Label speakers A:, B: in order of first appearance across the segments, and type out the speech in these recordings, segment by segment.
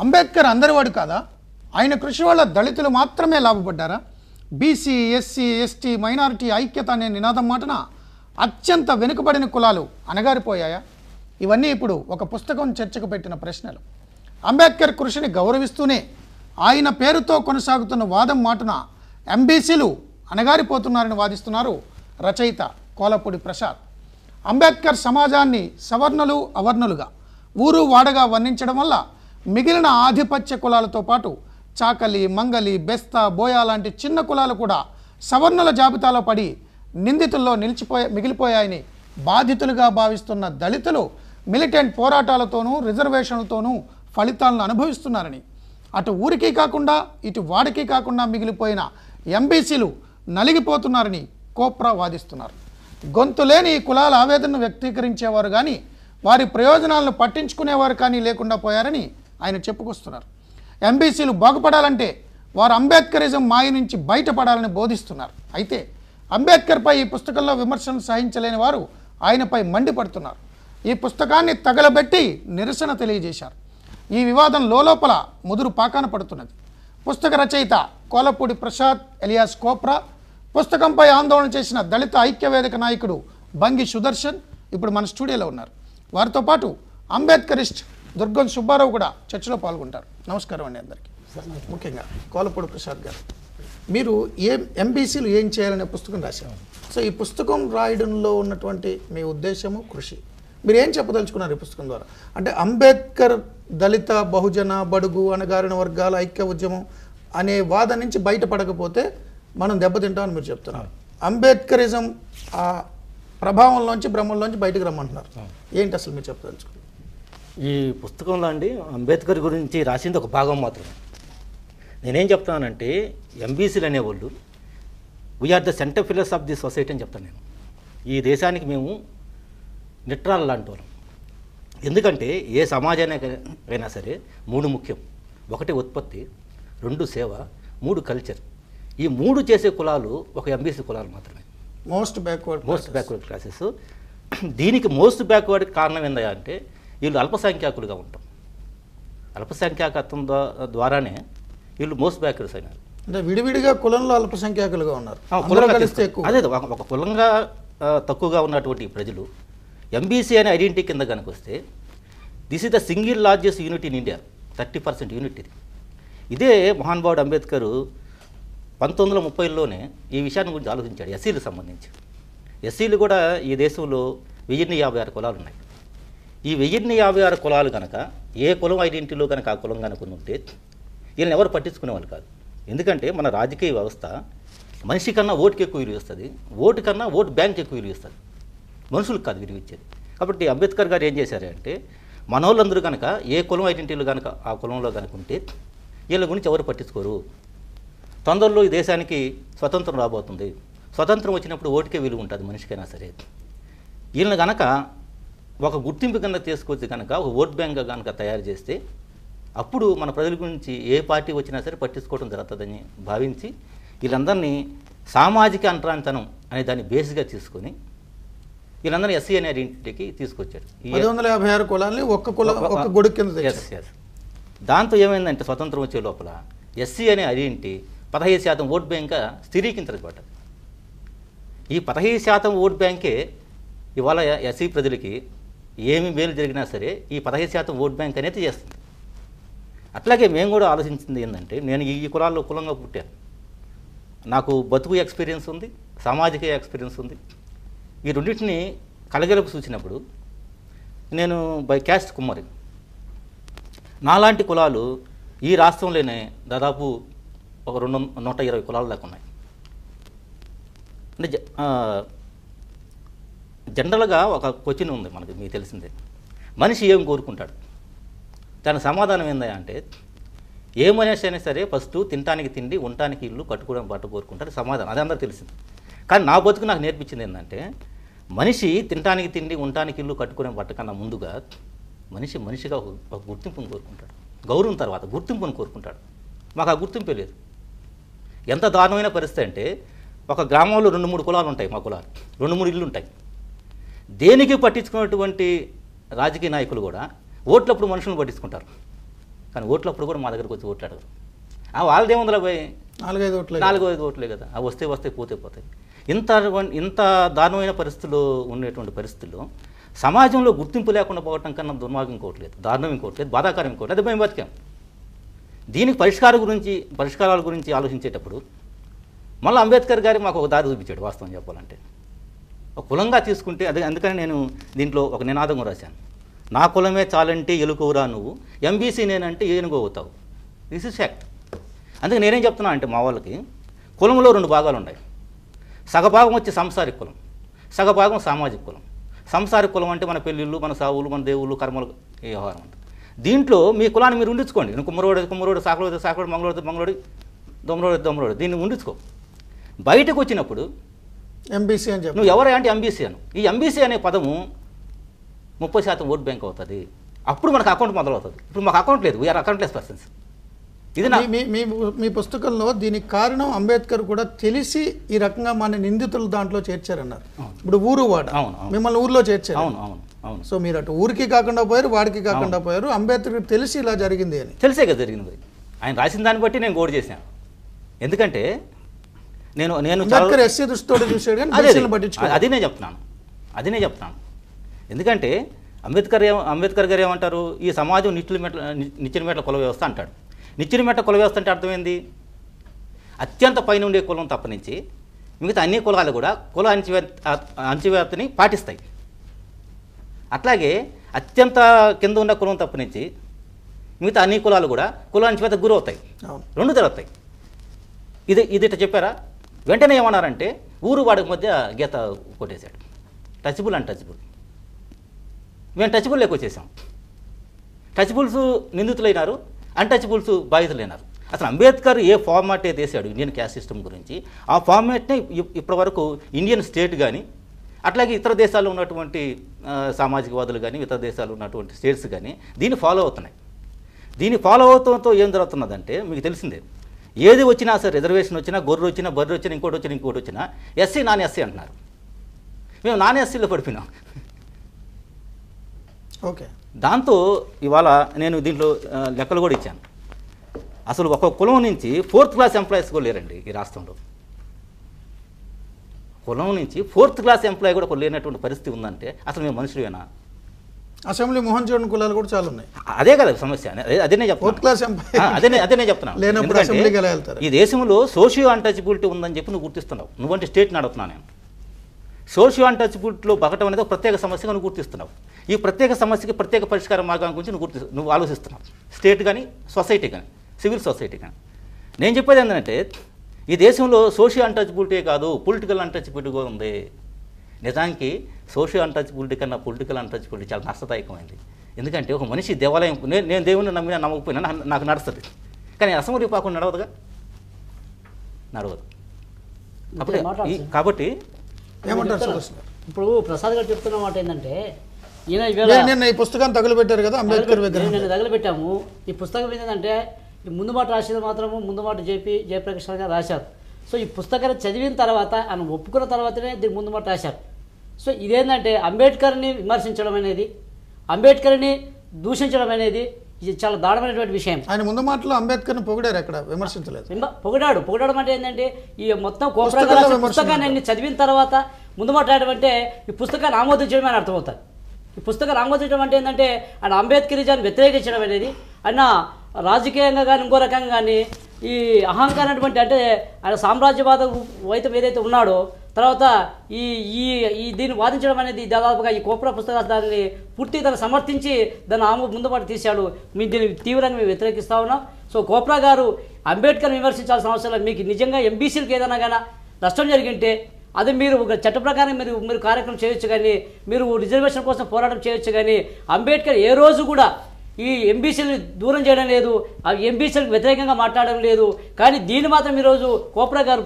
A: అంబేద్కర్ అందరివాడు కాదా? ఆయన కృషి వల్ల దళితులు మాత్రమే లాభపడ్డారా? బీసీ, ఎస్సీ, ఎస్టీ, మైనారిటీ ఐక్యత అనే నినాదం మాటన అత్యంత వెనుకబడిన కులాలు అణగారిపోయాయా? ఇవన్నీ ఇప్పుడు ఒక పుస్తకం చర్చకు పెట్టిన ప్రశ్నలు. అంబేద్కర్ కృషిని గౌరవిస్తూనే ఆయన పేరుతో కొనసాగుతున్న వాదం మాటున ఎంబీసీలు అణగారిపోతున్నారని వాదిస్తున్నారు రచయిత కోలపూడి ప్రసాద్. అంబేద్కర్ సమాజాన్ని సవర్ణులు, అవర్ణులుగా, ఊరు వాడగా వర్ణించడం వల్ల మిగిలిన ఆధిపత్య కులాలతో పాటు చాకలి, మంగలి, బెస్త, బోయా లాంటి చిన్న కులాలు కూడా సవర్ణుల జాబితాలో పడి నిందితుల్లో మిగిలిపోయాయని బాధితులుగా భావిస్తున్న దళితులు మిలిటెంట్ పోరాటాలతోనూ రిజర్వేషన్లతోనూ ఫలితాలను అనుభవిస్తున్నారని, అటు ఊరికి కాకుండా ఇటు వాడికి కాకుండా మిగిలిపోయిన ఎంబీసీలు నలిగిపోతున్నారని కోప్రా వాదిస్తున్నారు. గొంతు లేని ఈ కులాల ఆవేదనను వ్యక్తీకరించేవారు కానీ వారి ప్రయోజనాలను పట్టించుకునేవారు కానీ లేకుండా పోయారని ఆయన చెప్పుకొస్తున్నారు. ఎంబీసీలు బాగుపడాలంటే వారు అంబేద్కరిజం మాయ నుంచి బయటపడాలని బోధిస్తున్నారు. అయితే అంబేద్కర్పై ఈ పుస్తకంలో విమర్శలు సహించలేని వారు ఆయనపై మండిపడుతున్నారు. ఈ పుస్తకాన్ని తగలబెట్టి నిరసన తెలియజేశారు. ఈ వివాదం లోపల ముదురు పాకాన పడుతున్నది. పుస్తక రచయిత కోలపూడి ప్రసాద్ ఎలియాస్ కోప్రా, పుస్తకంపై ఆందోళన చేసిన దళిత ఐక్యవేదిక నాయకుడు బంగి సుదర్శన్ ఇప్పుడు మన స్టూడియోలో ఉన్నారు. వారితో పాటు అంబేద్కరిస్ట్ దుర్గం సుబ్బారావు కూడా చర్చలో పాల్గొంటారు. నమస్కారం అండి అందరికీ. ముఖ్యంగా కోలపూడి ప్రసాద్ గారు, మీరు ఎంబీసీలు ఏం చేయాలనే పుస్తకం రాశారు. సో ఈ పుస్తకం రాయడంలో ఉన్నటువంటి మీ ఉద్దేశము, కృషి, మీరు ఏం చెప్పదలుచుకున్నారు ఈ పుస్తకం ద్వారా? అంటే అంబేద్కర్ దళిత, బహుజన, బడుగు, అణగారిన వర్గాల ఐక్య ఉద్యమం అనే వాదన నుంచి బయటపడకపోతే మనం దెబ్బతింటామని మీరు చెప్తున్నారు. అంబేద్కరిజం ఆ ప్రభావంలోంచి, భ్రమంలోంచి బయటకు రమ్మంటున్నారు. ఏంటి అసలు మీరు చెప్పదలుచుకున్నారు?
B: ఈ పుస్తకంలో అండి అంబేద్కర్ గురించి రాసింది ఒక భాగం మాత్రమే. నేనేం చెప్తానంటే ఎంబీసీలు అనేవాళ్ళు we are the center pillars of the society అని చెప్తాను నేను. ఈ దేశానికి మేము నిట్రాలు లాంటి వాళ్ళం. ఎందుకంటే ఏ సమాజానికైనా సరే 3 ముఖ్యం. 1 ఉత్పత్తి, 2 సేవ, 3 కల్చర్. ఈ 3 చేసే కులాలు ఒక ఎంబీసీ కులాలు మాత్రమే.
A: Most backward
B: classes. దీనికి మోస్ట్ బ్యాక్వర్డ్ కారణం ఏందా అంటే వీళ్ళు అల్పసంఖ్యాకులుగా ఉంటాం. అల్పసంఖ్యాకత్వం ద్వారానే వీళ్ళు మోస్ట్ బ్యాక్వర్డ్స్ అయినారు.
A: అంటే విడివిడిగా కులంలో అల్పసంఖ్యాకులుగా ఉన్నారు.
B: అదే ఒక కులంగా తక్కువగా ఉన్నటువంటి ప్రజలు ఎంబీసీ అనే ఐడెంటిటీ కింద కనుక వస్తే this is the single largest unit in India. 30% unit ఇది. ఇదే మహానుభావుడు అంబేద్కర్ 1930లోనే ఈ విషయాన్ని గురించి ఆలోచించాడు. ఎస్సీలకు సంబంధించి. ఎస్సీలు కూడా ఈ దేశంలో 1056 కులాలు ఉన్నాయి. ఈ 1056 కులాలు కనుక ఏ కులం ఐడెంటిటీలో కనుక ఆ కులం కనుక ఉంటే వీళ్ళని ఎవరు పట్టించుకునేవాళ్ళు కాదు. ఎందుకంటే మన రాజకీయ వ్యవస్థ మనిషి కన్నా ఓటుకి ఎక్కువ విలువ ఇస్తుంది, ఓటు కన్నా ఓటు బ్యాంక్ ఎక్కువ విలువ ఇస్తుంది, మనుషులకు కాదు విలువ ఇచ్చేది. కాబట్టి అంబేద్కర్ గారు ఏం చేశారంటే మనోళ్ళందరూ కనుక ఏ కులం ఐడెంటిటీలు కనుక ఆ కులంలో కనుక ఉంటే వీళ్ళ గురించి ఎవరు పట్టించుకోరు. తొందరలో ఈ దేశానికి స్వతంత్రం రాబోతుంది. స్వతంత్రం వచ్చినప్పుడు ఓటుకే విలువ ఉంటుంది మనిషికైనా సరే. వీళ్ళని కనుక ఒక గుర్తింపు కనుక తీసుకొచ్చి కనుక ఒక ఓట్ బ్యాంక్గా కనుక తయారు చేస్తే అప్పుడు మన ప్రజల గురించి ఏ పార్టీ వచ్చినా సరే పట్టించుకోవడం జరుగుతుందని భావించి వీళ్ళందరినీ సామాజిక అంటరానితనం అనే దాన్ని బేస్గా తీసుకొని వీళ్ళందరినీ ఎస్సీ అనే ఐడెంటిటీకి తీసుకొచ్చాడు.
A: 156 కులాలని ఒక్క గొడుగు కింద.
B: దాంతో ఏమైందంటే స్వతంత్రం వచ్చే లోపల ఎస్సీ అనే ఐడెంటిటీ 15% ఓట్ బ్యాంక్గా స్థిరీకరించబడ్డది. ఈ 15% ఓట్ బ్యాంకే ఇవాళ ఎస్సీ ప్రజలకి ఏమి మేలు జరిగినా సరే ఈ 15% ఓట్ బ్యాంక్ అనేది చేస్తుంది. అట్లాగే మేము కూడా ఆలోచించింది ఏంటంటే నేను ఈ కులాల్లో కులంగా పుట్టాను. నాకు బతుకు ఎక్స్పీరియన్స్ ఉంది, సామాజిక ఎక్స్పీరియన్స్ ఉంది. ఈ రెండింటిని కలగలుపు చూసినప్పుడు నేను బై క్యాస్ట్ కుమ్మరి. నాలాంటి కులాలు ఈ రాష్ట్రంలోనే దాదాపు ఒక 120 కులాల దాకా ఉన్నాయి. అంటే జనరల్గా ఒక క్వశ్చన్ ఉంది మనకి, మీకు తెలిసిందే. మనిషి ఏం కోరుకుంటాడు? దాని సమాధానం ఏందా అంటే ఏ మనిషి అయినా సరే ఫస్ట్ తినటానికి తిండి, ఉండటానికి ఇల్లు, కట్టుకోవడం బట్ట కోరుకుంటారు. సమాధానం అది అందరూ తెలిసింది. కానీ నా బతుకు నాకు నేర్పించింది ఏంటంటే మనిషి తినటానికి తిండి, ఉండటానికి ఇల్లు, కట్టుకునే బట్ట కన్నా ముందుగా మనిషిగా ఒక గుర్తింపును కోరుకుంటాడు. గౌరవం తర్వాత గుర్తింపును కోరుకుంటాడు. మాకు ఆ గుర్తింపే లేదు. ఎంత దారుణమైన పరిస్థితి అంటే ఒక గ్రామంలో 2-3 కులాలు ఉంటాయి. మా కులాలు 2-3 ఇళ్ళు ఉంటాయి. దేనికి పట్టించుకున్నటువంటి రాజకీయ నాయకులు కూడా ఓట్లప్పుడు మనుషులను పట్టించుకుంటారు. కానీ ఓట్లప్పుడు కూడా మా దగ్గరకు వచ్చి ఓట్లాడరు. వాళ్ళదేముందిలా పోయి 4-5 ఓట్లే కదా, అవి వస్తే పోతాయి. ఇంత దారుణమైన పరిస్థితుల్లో ఉండేటువంటి పరిస్థితుల్లో సమాజంలో గుర్తింపు లేకుండా పోవటం కన్నా దుర్మార్గం ఇంకోట్లేదు, దారుణం ఇంకోట్లేదు, బాధాకరం ఇంకోట్లేదు. అదే మేము బతికాం. దీనికి పరిష్కారాల గురించి ఆలోచించేటప్పుడు మళ్ళీ అంబేద్కర్ గారు మాకు ఒక దారి చూపించాడు. వాస్తవం చెప్పాలంటే ఒక కులంగా తీసుకుంటే అందుకని నేను దీంట్లో ఒక నినాదం రాశాను. నా కులమే చాలంటే ఎలుకోరా నువ్వు, ఎంబీసీ నేనంటే ఏనుగు అవుతావు. This is fact. అందుకే నేనేం చెప్తున్నా అంటే మా వాళ్ళకి కులంలో 2 భాగాలు ఉన్నాయి. సగభాగం వచ్చి సాంసారిక కులం, సగభాగం సామాజిక కులం. సాంసారిక కులం అంటే మన పెళ్ళిళ్ళు, మన సావులు, మన దేవుళ్ళు, కర్మలు, ఏ వ్యవహారం అంట. దీంట్లో మీ కులాన్ని మీరు ఉండించుకోండి. కుమ్మరోడు, సాకలోడు, మంగళోడు, దొమ్మరోడు దీన్ని ఉండించుకో. బయటకు వచ్చినప్పుడు
A: ఎంబీసీ అని చెప్పి
B: నువ్వు ఎవరు అంటే ఎంబీసీ అను. ఈ ఎంబీసీ అనే పదము 30% ఓట్ బ్యాంక్ అవుతుంది. అప్పుడు మనకు అకౌంట్ మొదలవుతుంది. ఇప్పుడు మాకు అకౌంట్ లేదు, వీఆర్ అకౌంట్లెస్ పర్సన్స్. ఇది
A: మీ పుస్తకంలో దీనికి కారణం అంబేద్కర్ కూడా తెలిసి ఈ రకంగా మన నిందితులు దాంట్లో చేర్చారన్నారు. ఇప్పుడు ఊరు వాడ మిమ్మల్ని ఊర్లో చేర్చారు.
B: అవును.
A: సో మీరు అటు ఊరికి కాకుండా పోయారు, వాడికి కాకుండా పోయారు. అంబేద్కర్ తెలిసి ఇలా జరిగింది అని
B: తెలిసే కదా జరిగింది. ఆయన రాసిన దాన్ని బట్టి నేను గోడు చేశాను. ఎందుకంటే నేను
A: ఎస్సీ దృష్టితో చూసాడు కానీ
B: అదే నేను చెప్తున్నాను. ఎందుకంటే అంబేద్కర్ గారు ఏమంటారు, ఈ సమాజం నిచ్చెన మెట్ల కుల వ్యవస్థ అంటాడు. నిచ్చెన మెట్ల కుల వ్యవస్థ అంటే అర్థమైంది, అత్యంత పైన ఉండే కులం తప్పనించి మిగతా అన్ని కులాలు కూడా కుల అణచివేతని పాటిస్తాయి. అట్లాగే అత్యంత కింద ఉన్న కులం తప్పనించి మిగతా అన్ని కులాలు కూడా కుల అణచివేతకు గురవుతాయి. 2 జరుగుతాయి. ఇది చెప్పారా? వెంటనే ఏమన్నారంటే ఊరు వాడికి మధ్య గీత కొట్టేశాడు. Touchable untouchable. మేము టచబుల్ వచ్చేసాం. టచబుల్స్ నిందితులైనారు, అన్టచబుల్స్ బాధితులైనారు. అసలు అంబేద్కర్ ఏ ఫార్మాట్ అయితే వేసాడు ఇండియన్ క్యాస్ట్ సిస్టమ్ గురించి, ఆ ఫార్మాట్నే ఇప్పటివరకు ఇండియన్ స్టేట్ కానీ అట్లాగే ఇతర దేశాల్లో ఉన్నటువంటి సామాజికవాదులు కానీ ఇతర దేశాల్లో ఉన్నటువంటి స్టేట్స్ కానీ దీన్ని ఫాలో అవుతున్నాయి. దీన్ని ఫాలో అవుతంతో ఏం జరుగుతున్నదంటే మీకు తెలిసిందే, ఏది వచ్చినా సరే రిజర్వేషన్ వచ్చినా, గొర్రె వచ్చినా, బర్రె వచ్చినా, ఇంకోటి వచ్చినా ఎస్సీ నాన్ ఎస్సీ అంటున్నారు. మేము నాన్ ఎస్సీలో పడిపోయినాం.
A: ఓకే.
B: దాంతో ఇవాళ నేను దీంట్లో లెక్కలు కూడా ఇచ్చాను. అసలు ఒక కులం నుంచి 4th క్లాస్ ఎంప్లాయీస్ కూడా లేరండి ఈ రాష్ట్రంలో. కులం నుంచి 4th క్లాస్ ఎంప్లాయీ కూడా లేనటువంటి పరిస్థితి ఉందంటే అసలు మేము మనుషులేనా?
A: అసెంబ్లీ మోహన్ చూడని కులాలు కూడా చాలా ఉన్నాయి.
B: అదే కదా సమస్య. అదే చెప్తున్నాను. ఈ దేశంలో సోషియో అన్టచబిలిటీ ఉందని చెప్పి నువ్వు గుర్తిస్తున్నావు. నువ్వంటే స్టేట్ని అడుగుతున్నాను నేను. సోషియో అన్టచబిలిటీలో బతకడం అనేది ఒక ప్రత్యేక సమస్యగా నువ్వు గుర్తిస్తున్నావు. ఈ ప్రత్యేక సమస్యకి ప్రత్యేక పరిష్కార మార్గం గురించి నువ్వు ఆలోచిస్తున్నావు. స్టేట్ కానీ, సొసైటీ కానీ, సివిల్ సొసైటీ కానీ. నేను చెప్పేది ఏంటంటే ఈ దేశంలో సోషియో అన్టచబిలిటీ కాదు, పొలిటికల్ అన్టచబిలిటీ కూడా ఉంది. నిజానికి సోషియో అన్టచబిలిటీ కన్నా పొలిటికల్ అన్టచబిలిటీ చాలా నష్టదాయకమైంది. ఎందుకంటే ఒక మనిషి దేవాలయం, నేను దేవుని నమ్మినా నమ్మకపోయినా నాకు నడుస్తుంది, కానీ అసెంబ్లీ పాకుండా నడవదు. కాబట్టి
A: ఏమంటారు
C: ఇప్పుడు ప్రసాద్ గారు చెప్తున్న మాట ఏంటంటే,
A: ఈయన ఈ పుస్తకాన్ని తగులుపెట్టారు కదా అంబేద్కర్ విగ్రహం,
C: నేను తగులుపెట్టాము. ఈ పుస్తకం ఏంటంటే ఈ ముందు మాట రాసేది మాత్రము ముందు మాట జయప్రకాష్ గారు రాశారు. సో ఈ పుస్తకాన్ని చదివిన తర్వాత ఆయన ఒప్పుకున్న తర్వాతనే దీనికి ముందు మాట రాశారు. సో ఇదేంటంటే అంబేద్కర్ని విమర్శించడం అనేది, అంబేద్కర్ని దూషించడం అనేది ఇది చాలా దారుణమైనటువంటి విషయం.
A: ఆయన ముందు మాటలో అంబేద్కర్ని పొగిడారు, ఎక్కడ విమర్శించలేదు.
C: పొగడాడం అంటే ఏంటంటే ఈ మొత్తం పుస్తకాన్ని చదివిన తర్వాత ముందు మాట్లాడడం అంటే ఈ పుస్తకాన్ని ఆమోదించడం అని అర్థమవుతుంది. ఈ పుస్తకాన్ని ఆమోదించడం అంటే ఏంటంటే ఆయన అంబేద్కరిజాన్ని వ్యతిరేకించడం అనేది, ఆయన రాజకీయంగా కానీ ఇంకో రకంగా కానీ ఈ అహంకారమైనటువంటి అంటే ఆయన సామ్రాజ్యవాద వైతం ఏదైతే ఉన్నాడో తర్వాత ఈ ఈ దీన్ని వాదించడం అనేది దాదాపుగా ఈ కోప్రా పుస్తకాలు దాన్ని పూర్తిగా దాన్ని సమర్థించి దాన్ని ముందుబాటు తీశాడు. మేము దీన్ని తీవ్రంగా మేము వ్యతిరేకిస్తా ఉన్నాం. సో కోప్రా గారు అంబేద్కర్ విమర్శించాల్సిన అవసరం లేదు. మీకు నిజంగా ఎంబీసీలకు ఏదైనా కానీ నష్టం జరిగింటే అది మీరు ఒక చట్ట ప్రకారం మీరు కార్యక్రమం చేయొచ్చు, కానీ మీరు రిజర్వేషన్ కోసం పోరాటం చేయొచ్చు. కానీ అంబేద్కర్ ఏ రోజు కూడా ఈ ఎంబీసీని దూరం చేయడం లేదు, ఆ ఎంబీసీలకు వ్యతిరేకంగా మాట్లాడడం లేదు. కానీ దీన్ని మాత్రం ఈరోజు కోప్రా గారు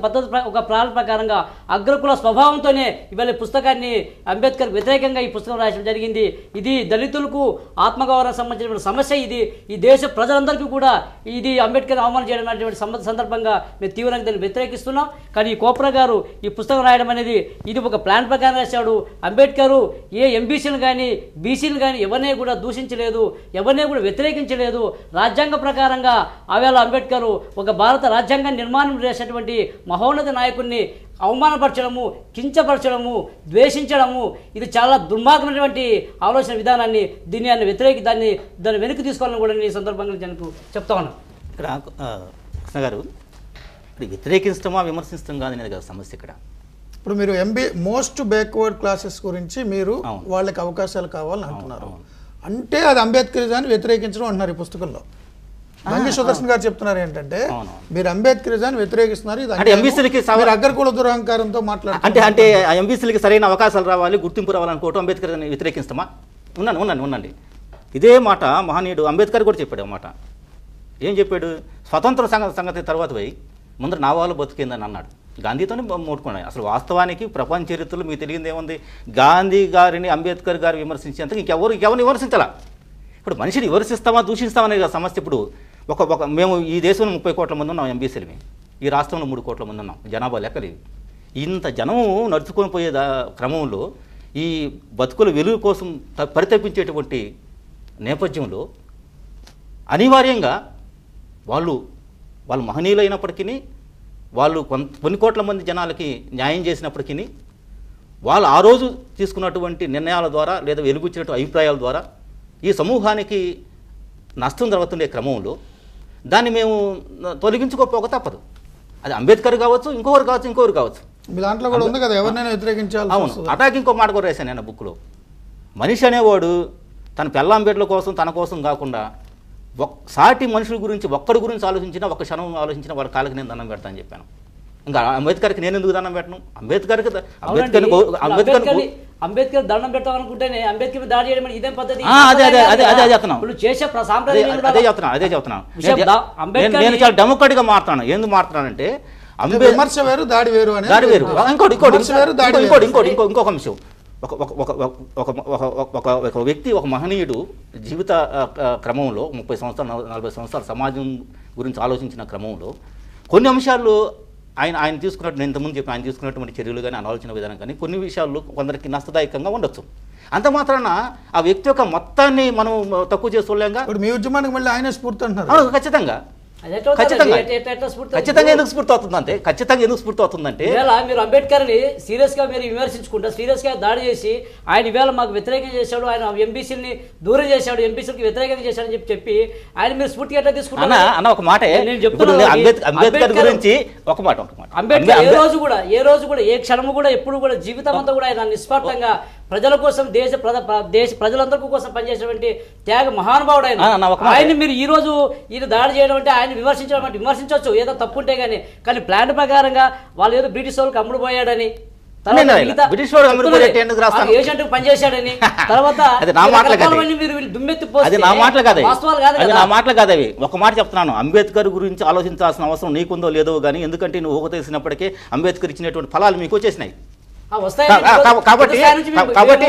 C: ఒక ప్రణాళిక ప్రకారంగా అగ్రకుల స్వభావంతోనే ఇవాళ పుస్తకాన్ని అంబేద్కర్ వ్యతిరేకంగా ఈ పుస్తకం రాయడం జరిగింది. ఇది దళితులకు ఆత్మగౌరవం సంబంధించిన సమస్య. ఇది ఈ దేశ ప్రజలందరికీ కూడా ఇది అంబేద్కర్ అవమానం చేయడం అనేటువంటి సందర్భంగా మేము తీవ్రంగా దాన్ని వ్యతిరేకిస్తున్నాం. కానీ ఈ కోప్రా గారు ఈ పుస్తకం రాయడం అనేది ఇది ఒక ప్లాన్ ప్రకారం రాశాడు. అంబేద్కర్ ఏ ఎంబీసీలు కానీ బీసీలు కానీ ఎవరినే కూడా దూషించలేదు, ఎవరినే దాన్నే కూడా వ్యతిరేకించలేదు. రాజ్యాంగ ప్రకారంగా ఆవేళ అంబేద్కర్ ఒక భారత రాజ్యాంగాన్ని నిర్మాణం చేసేటువంటి మహోన్నత నాయకుడిని అవమానపరచడము, కించపరచడము, ద్వేషించడము ఇది చాలా దుర్మార్గమైనటువంటి ఆలోచన విధానాన్ని దాన్ని వెనక్కి తీసుకోవాలని కూడా నేను ఈ సందర్భంగా నేను చెప్తా ఉన్నాను.
B: ఇక్కడ కృష్ణ గారు వ్యతిరేకించడమా విమర్శించడం కాదనేది కదా సమస్య ఇక్కడ.
A: ఇప్పుడు మీరు మోస్ట్ బ్యాక్వర్డ్ క్లాసెస్ గురించి మీరు వాళ్ళకి అవకాశాలు కావాలని అంటున్నారు. అంటే అది అంబేద్కరిజాన్ని వ్యతిరేకించడం అంటున్నారు ఈ పుస్తకంలో. రంగి సుదర్శన్ గారు చెప్తున్నారు ఏంటంటే మీరు అంబేద్కరిజాన్ని వ్యతిరేకిస్తున్నారు, ఇది అగ్రకుల దురహంకారంతో మాట్లాడుతున్నారు.
B: అంటే ఎంబీసీలకి సరైన అవకాశాలు రావాలి, గుర్తింపు రావాలనుకోవటం అంబేద్కర్ వ్యతిరేకిస్తామా? ఉండండి. ఇదే మాట మహనీయుడు అంబేద్కర్ కూడా చెప్పాడు. మాట ఏం చెప్పాడు? స్వతంత్ర సంగతి తర్వాత పోయి ముందర నా వాళ్ళు బతికిందని అన్నాడు. గాంధీతోనే ముట్టుకున్నాయి. అసలు వాస్తవానికి ప్రపంచ చరిత్రలో మీకు తెలియదు ఏముంది? గాంధీ గారిని అంబేద్కర్ గారు విమర్శించేంతకు ఇంకెవరిని విమర్శించాలా? ఇప్పుడు మనిషిని విమర్శిస్తామా దూషిస్తామనే సమస్య. ఇప్పుడు మేము ఈ దేశంలో 30 కోట్ల మంది ఉన్నాం ఎంబీసీలవి, ఈ రాష్ట్రంలో 3 కోట్ల మంది ఉన్నాం, జనాభా లెక్కలేవి. ఇంత జనము నడుచుకొని పోయే క్రమంలో ఈ బతుకుల వెలుగు కోసం పరితపించేటువంటి నేపథ్యంలో అనివార్యంగా వాళ్ళు మహనీయులైనప్పటికీ, వాళ్ళు కొన్ని కోట్ల మంది జనాలకి న్యాయం చేసినప్పటికీ, వాళ్ళు ఆ రోజు తీసుకున్నటువంటి నిర్ణయాల ద్వారా లేదా వెలుగుచ్చినటువంటి అభిప్రాయాల ద్వారా ఈ సమూహానికి నష్టం జరుగుతుండే క్రమంలో దాన్ని మేము తొలగించుకోకపోక తప్పదు. అది అంబేద్కర్ కావచ్చు, ఇంకొకరు కావచ్చు.
A: మీ దాంట్లో కూడా ఉంది కదా, ఎవరినైనా వ్యతిరేకించాలి.
B: అవును. అటాక్ ఇంకో మాట కూడా రాశాను నేను బుక్లో. మనిషి అనేవాడు తన పెళ్ళాం బిడ్డల కోసం, తన కోసం కాకుండా సాటి మనుషుల గురించి, ఒక్కడి గురించి ఆలోచించినా, ఒక్క క్షణం ఆలోచించినా వాడి కాళ్ళకి నేను దండం పెడతానని చెప్పాను. ఇంకా అంబేద్కర్కి నేను ఎందుకు దండం పెట్టను? అంబేద్కర్
C: దండం పెట్టాలనుకుంటేనే అంబేద్కర్ దాడి చేయడం ఇదేం పద్ధతి?
B: నేను చాలా డెమోక్రటిక్ గా మాట్లాడాను. ఎందుకు మాట్లాడానంటే
A: విమర్శ వేరు, దాడి వేరు.
B: ఇంకొక అంశం, ఒక వ్యక్తి, ఒక మహనీయుడు జీవిత క్రమంలో 30 సంవత్సరాలు 40 సంవత్సరాలు సమాజం గురించి ఆలోచించిన క్రమంలో కొన్ని అంశాలు ఆయన తీసుకున్నట్టు, నేను ఇంతకుముందు చెప్పి ఆయన తీసుకున్నటువంటి చర్యలు కానీ, ఆలోచన విధానం కానీ కొన్ని విషయాలు కొందరికి నష్టదాయకంగా ఉండొచ్చు. అంత మాత్రాన ఆ వ్యక్తి యొక్క మొత్తాన్ని మనం తక్కువ చేసుకోలేంగా.
A: మీ ఉద్యమానికి మళ్ళీ ఆయన స్ఫూర్తి అంటున్నారు.
B: ఖచ్చితంగా ఎందుకు స్ఫూర్తి అవుతుందంటే
C: మీరు అంబేద్కర్ ని సీరియస్ గా మీరు విమర్శించుకుంటా, సీరియస్ గా దాడి చేసి ఆయన ఈవేళ మాకు వ్యతిరేకంగా చేశాడు, ఆయన ఎంబీసీని దూరం చేశాడు, ఎంబీసీకి వ్యతిరేకంగా చేశాడని చెప్పి ఆయన మీరు స్ఫూర్తి ఎట్లా తీసుకుంటారు?
B: అన్న ఒక మాట నేను చెప్తున్నాను. అంబేద్కర్ గురించి ఒక మాట
C: అంబేద్కర్ ఏ రోజు కూడా ఏ క్షణము కూడా ఎప్పుడు కూడా జీవితం అంతా కూడా ఆయన నిస్వార్థంగా ప్రజల కోసం, దేశ ప్రజలందరి కోసం పనిచేసేటువంటి త్యాగ మహానుభావుడు ఆయన. ఆయన్ని మీరు ఈ రోజు ఈయన దాడి చేయడం అంటే, ఆయన విమర్శించడం అంటే విమర్శించవచ్చు ఏదో తప్పుంటే కానీ ప్లాన్ ప్రకారంగా వాళ్ళు ఏదో బ్రిటిష్ వాళ్ళకి అమ్ముడు పోయాడని, ఏజెంట్ పనిచేశాడని, తర్వాత
B: మాటలు కాదు అవి. ఒక మాట చెప్తున్నాను, అంబేద్కర్ గురించి ఆలోచించాల్సిన అవసరం నీకుందో లేదో కానీ, ఎందుకంటే నువ్వు ఊహ తెలిసినప్పటికీ అంబేద్కర్ ఇచ్చినటువంటి ఫలాలు మీకు వచ్చేసినాయి.
C: కాబట్టి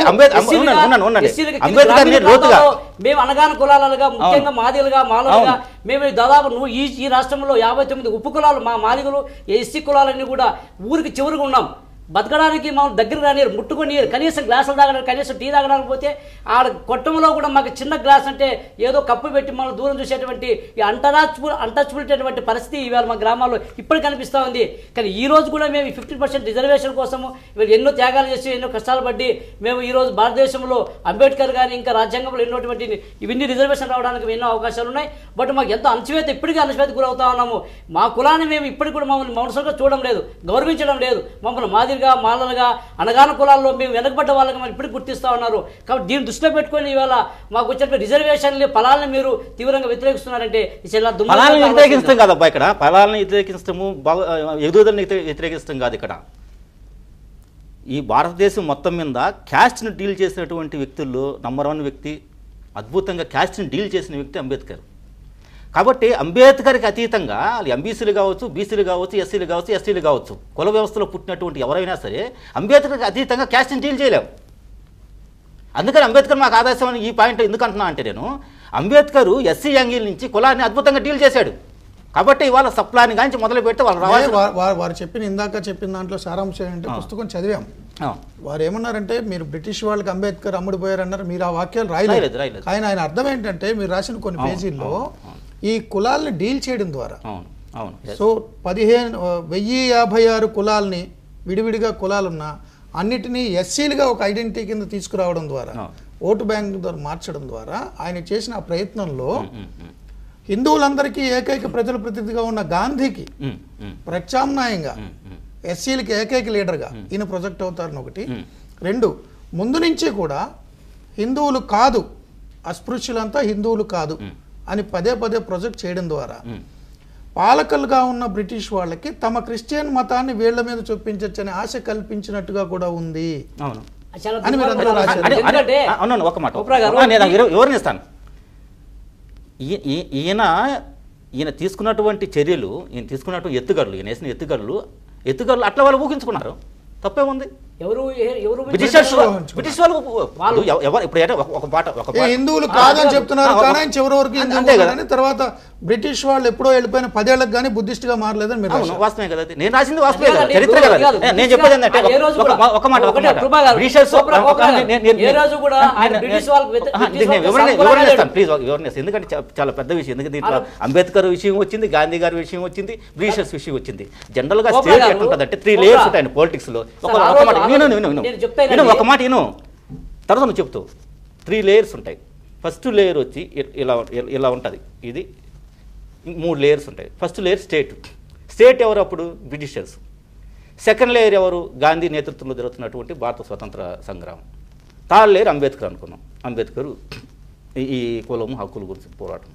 C: మేము అనగాన కులాలుగా, ముఖ్యంగా మాదిలుగా, మాలలుగా మేము దాదాపు ఈ రాష్ట్రంలో 59 ఉప కులాలు, మా మాదిగలు, ఎస్సీ కులాలన్నీ కూడా ఊరికి చివరిగా ఉన్నాం. బతకడానికి మమ్మల్ని దగ్గర రానియరు, ముట్టుకొని కనీసం గ్లాసులు తాగడానికి, కనీసం టీ తాగడానికి పోతే ఆడ కొట్టంలో కూడా మాకు చిన్న గ్లాస్ అంటే ఏదో కప్పు పెట్టి మనం దూరం చూసేటువంటి అన్టచబుల్ పరిస్థితి ఇవాళ మా గ్రామాల్లో ఇప్పుడు కనిపిస్తూ ఉంది. కానీ ఈ రోజు కూడా మేము 50% రిజర్వేషన్ కోసము ఎన్నో త్యాగాలు చేసి, ఎన్నో కష్టాలు పడి మేము ఈరోజు భారతదేశంలో అంబేద్కర్ కానీ ఇంకా రాజ్యాంగంలో ఎన్నోటువంటి ఇవన్నీ రిజర్వేషన్ రావడానికి ఎన్నో అవకాశాలు ఉన్నాయి. బట్ మాకు ఎంతో అణచివేత, ఇప్పటికీ అణచివేత గురవుతా ఉన్నాము. మా కులాన్ని మేము ఇప్పటికి కూడా మమ్మల్ని మనసుగా చూడడం లేదు, గౌరవించడం లేదు. మమ్మల్ని మాదిరిగా, మాలలుగా, అనగాన కులాల్లో మేము వెనకబడ్డ వాళ్ళకి మనం ఇప్పటికి గుర్తిస్తూ ఉన్నారు. కాబట్టి దీన్ని దృష్టిలో పెట్టుకొని ఇవాళ మాకు వచ్చిన రిజర్వేషన్లు, ఫలాలను మీరు తీవ్రంగా వ్యతిరేకిస్తున్నారంటే
B: వ్యతిరేకిస్తాం కాదబ్బా. ఇక్కడ ఫలాలను వ్యతిరేకిస్తాము, ఎదుగుదలని వ్యతిరేకిస్తాం కాదు. ఇక్కడ ఈ భారతదేశం మొత్తం మీద క్యాస్ట్ని డీల్ చేసినటువంటి వ్యక్తుల్లో నంబర్ 1 వ్యక్తి, అద్భుతంగా క్యాస్ట్ని డీల్ చేసిన వ్యక్తి అంబేద్కర్. కాబట్టి అంబేద్కర్కి అతీతంగా ఎంబీసీలు కావచ్చు, బీసీలు కావచ్చు, ఎస్సీలు కావచ్చు, ఎస్టీలు కావచ్చు, కుల వ్యవస్థలో పుట్టినటువంటి ఎవరైనా సరే అంబేద్కర్కి అతీతంగా క్యాస్ట్ని డీల్ చేయలేము. అందుకని అంబేద్కర్ మాకు ఆదర్శం అని ఈ పాయింట్ ఎందుకు అంటున్నా అంటే, నేను అంబేద్కర్ ఎస్సీ యాంగిల్ నుంచి కులాన్ని అద్భుతంగా డీల్ చేశాడు. కాబట్టి ఇవాళ సప్లాని కానీ మొదలు పెట్టి వాళ్ళు రావాలి.
A: వారు ఇందాక చెప్పిన దాంట్లో సారాంశం ఏంటంటే, పుస్తకం చదివాం, వారు ఏమన్నారంటే మీరు బ్రిటిష్ వాళ్ళకి అంబేద్కర్ అమ్ముడుపోయారు అన్నారు, మీరు ఆ వాక్యాలు రాయలేదు. కానీ ఆయన అర్థం ఏంటంటే మీరు రాసిన కొన్ని పేజీల్లో ఈ కులాలని డీల్ చేయడం ద్వారా, సో 1056 కులాలని విడివిడిగా కులాలున్నా అన్నిటినీ ఎస్సీలుగా ఒక ఐడెంటిటీ కింద తీసుకురావడం ద్వారా, ఓటు బ్యాంక్ ద్వారా మార్చడం ద్వారా ఆయన చేసిన ఆ ప్రయత్నంలో హిందువులందరికీ ఏకైక ప్రజల ప్రతినిధిగా ఉన్న గాంధీకి ప్రత్యామ్నాయంగా ఎస్సీలకి ఏకైక లీడర్గా ఈయన ప్రొజెక్ట్ అవుతారని ఒకటి. 2, ముందు నుంచి కూడా హిందువులు కాదు, అస్పృశ్యులంతా హిందువులు కాదు అని పదే పదే ప్రొజెక్ట్ చేయడం ద్వారా పాలకులుగా ఉన్న బ్రిటిష్ వాళ్ళకి తమ క్రిస్టియన్ మతాన్ని వీళ్ల మీద చూపించచ్చని ఆశ కల్పించినట్టుగా కూడా ఉంది అని మీరు అందరూ రాశారు.
B: ఒక మాట వివరణిస్తాను. ఈయన తీసుకున్నటువంటి చర్యలు, ఈయన తీసుకున్నటువంటి ఎత్తుగడలు, ఈయన వేసిన ఎత్తుగడలు అట్లా వాళ్ళు ఊహించుకున్నారు. తప్పేముంది? బ్రిటిష్ వాళ్ళు ఇప్పుడు ఒక పాట
A: హిందువులు కాదని చెప్తున్నారు కానీ ఆయన చివరి వరకు అంతే కదా. తర్వాత బ్రిటిష్ వాళ్ళు ఎప్పుడో వెళ్ళిపోయిన 10 ఏళ్లకు కానీ బుద్ధిస్ట్ గా మారలేదని మీరు
B: వాస్తవమే కదా. నేను రాసింది వాస్తవే కదా, చరిత్ర కదా. నేను చెప్పేది ఏంటంటే ఒక మాట వివరణిస్తాను ప్లీజ్, వివరణిస్తాను. ఎందుకంటే చాలా పెద్ద విషయం. ఎందుకంటే దీంట్లో అంబేద్కర్ విషయం వచ్చింది, గాంధీ గారి విషయం వచ్చింది, బ్రిటిషర్స్ విషయం వచ్చింది. జనరల్ గా స్టేట్ ఎట్లుంటుందంటే 3 లేయర్స్ ఉంటాయి పాలిటిక్స్ లో. ఒక మాట ఒక మాట విను, తర్వాత నువ్వు చెప్తావు. 3 లేయర్స్ ఉంటాయి. ఫస్ట్ లేయర్ వచ్చి ఇలా ఉంటుంది, ఇది 3 లేయర్స్ ఉంటాయి. ఫస్ట్ లేయర్ స్టేట్ ఎవరు అప్పుడు? బ్రిటిషర్స్. సెకండ్ లేయర్ ఎవరు? గాంధీ నేతృత్వంలో జరుగుతున్నటువంటి భారత స్వతంత్ర సంగ్రామం. థర్డ్ లేయర్ అంబేద్కర్ అనుకున్నాం. అంబేద్కర్ ఈ కులం హక్కుల గురించి పోరాటం.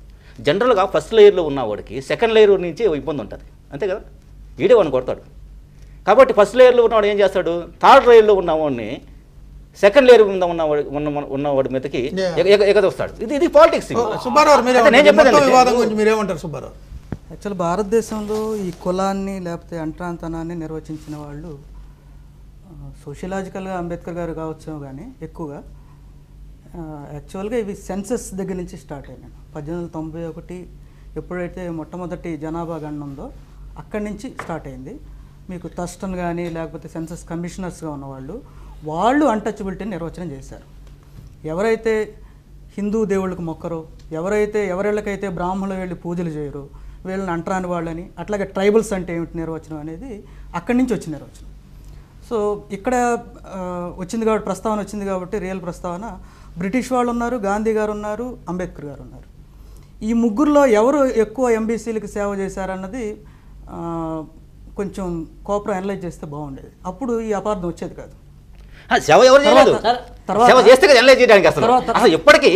B: జనరల్గా ఫస్ట్ లేయర్లో ఉన్నవాడికి సెకండ్ లేయర్ నుంచి ఇబ్బంది ఉంటుంది, అంతే కదా. వీడే వాడిని కొడతాడు. కాబట్టి ఫస్ట్ లేయర్లో ఉన్నవాడు ఏం చేస్తాడు? థర్డ్ లేయర్లో ఉన్నవాడిని సెకండ్ లేయర్ ఉన్నవాడి మీదకి ఎగదొస్తాడు. ఇది పాలిటిక్స్.
D: యాక్చువల్ భారతదేశంలో ఈ కులాన్ని లేకపోతే అంటరాంతనాన్ని నిర్వచించిన వాళ్ళు సోషియలాజికల్గా అంబేద్కర్ గారు కావచ్చు, కానీ ఎక్కువగా యాక్చువల్గా ఇవి సెన్సస్ దగ్గర నుంచి స్టార్ట్ అయినాయి. 1891 ఎప్పుడైతే మొట్టమొదటి జనాభా గణన ఉందో అక్కడి నుంచి స్టార్ట్ అయింది. మీకు థర్స్టన్ కానీ లేకపోతే సెన్సస్ కమిషనర్స్గా ఉన్నవాళ్ళు అన్టచబిలిటీని నిర్వచనం చేశారు. ఎవరైతే హిందూ దేవుళ్ళకు మొక్కరో, ఎవరిళ్ళకైతే బ్రాహ్మణులు వెళ్ళి పూజలు చేయరు, వీళ్ళని అంటరాని వాళ్ళని, అట్లాగే ట్రైబల్స్ అంటే ఏమిటి నిర్వచనం అనేది అక్కడి నుంచి వచ్చిన నిర్వచనం. సో ఇక్కడ వచ్చింది కాబట్టి, ప్రస్తావన వచ్చింది కాబట్టి రియల్ ప్రస్తావన బ్రిటిష్ వాళ్ళు ఉన్నారు, గాంధీ గారు ఉన్నారు, అంబేద్కర్ గారు ఉన్నారు. ఈ ముగ్గురులో ఎవరు ఎక్కువ ఎంబీసీలకు సేవ చేశారన్నది కొంచెం కోపరం అనలైజ్ చేస్తే బాగుండేది. అప్పుడు ఈ అపార్థం వచ్చేది కాదు.
B: సేవ ఎవరు చేయలేదు, సేవ చేస్తే కదా అనలైజ్ చేయడానికి. అసలు ఇప్పటి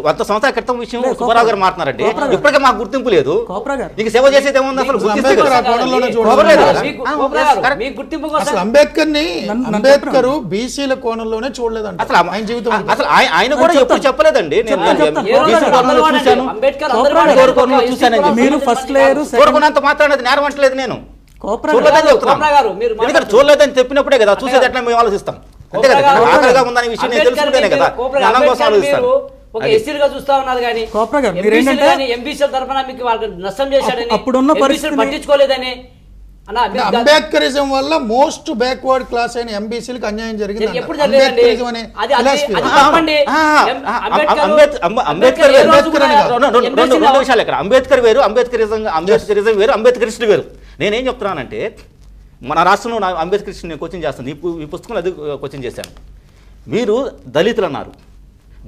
B: 100 సంవత్సరాల క్రితం విషయం సుబ్బారావు గారు మాట్లాడారండి. ఇప్పటికే మాకు గుర్తింపు లేదు. నీకు సేవ చేసేది ఏముంది? అసలు
A: అంబేద్కర్ బీసీల కోణంలోనే చూడలేదండి.
B: అసలు ఆయన జీవితం అసలు ఆయన కూడా ఎప్పుడు చెప్పలేదండి. కోరుకున్నంత మాత్రం నేరం అంటలేదు. నేను చూడలేదని చెప్పినప్పుడే కదా చూసేది ఎట్లా మేము ఆలోచిస్తాం. అంతే కదా, ఆకలిగా ఉందనే విషయం నేను తెలుసుకుంటేనే కదా అన్నం కోసం ఆలోచిస్తాను.
C: ఒక ఎస్సీలుగా చూస్తా ఉన్నారు కానీ ఎంబీసీల తరఫున మీకు వాళ్ళకి నష్టం చేశాడని,
D: అప్పుడున్న పరిస్థితి
C: పట్టించుకోలేదని.
A: అంబేద్కరిజం వల్ల మోస్ట్ బ్యాక్వర్డ్ క్లాస్ అయిన ఎంబీసీలకు అన్యాయం జరిగింది.
B: అంబేద్కర్ వేరు, అంబేద్కరిజం వేరు, అంబేద్కరిస్ట్ వేరు. నేనేం చెప్తున్నానంటే, మన రాష్ట్రంలో నా అంబేద్కరిస్ట్ నేను కోచింగ్ చేస్తాను. ఈ పుస్తకంలో అది కోచింగ్ చేశాను. మీరు దళితులు అన్నారు,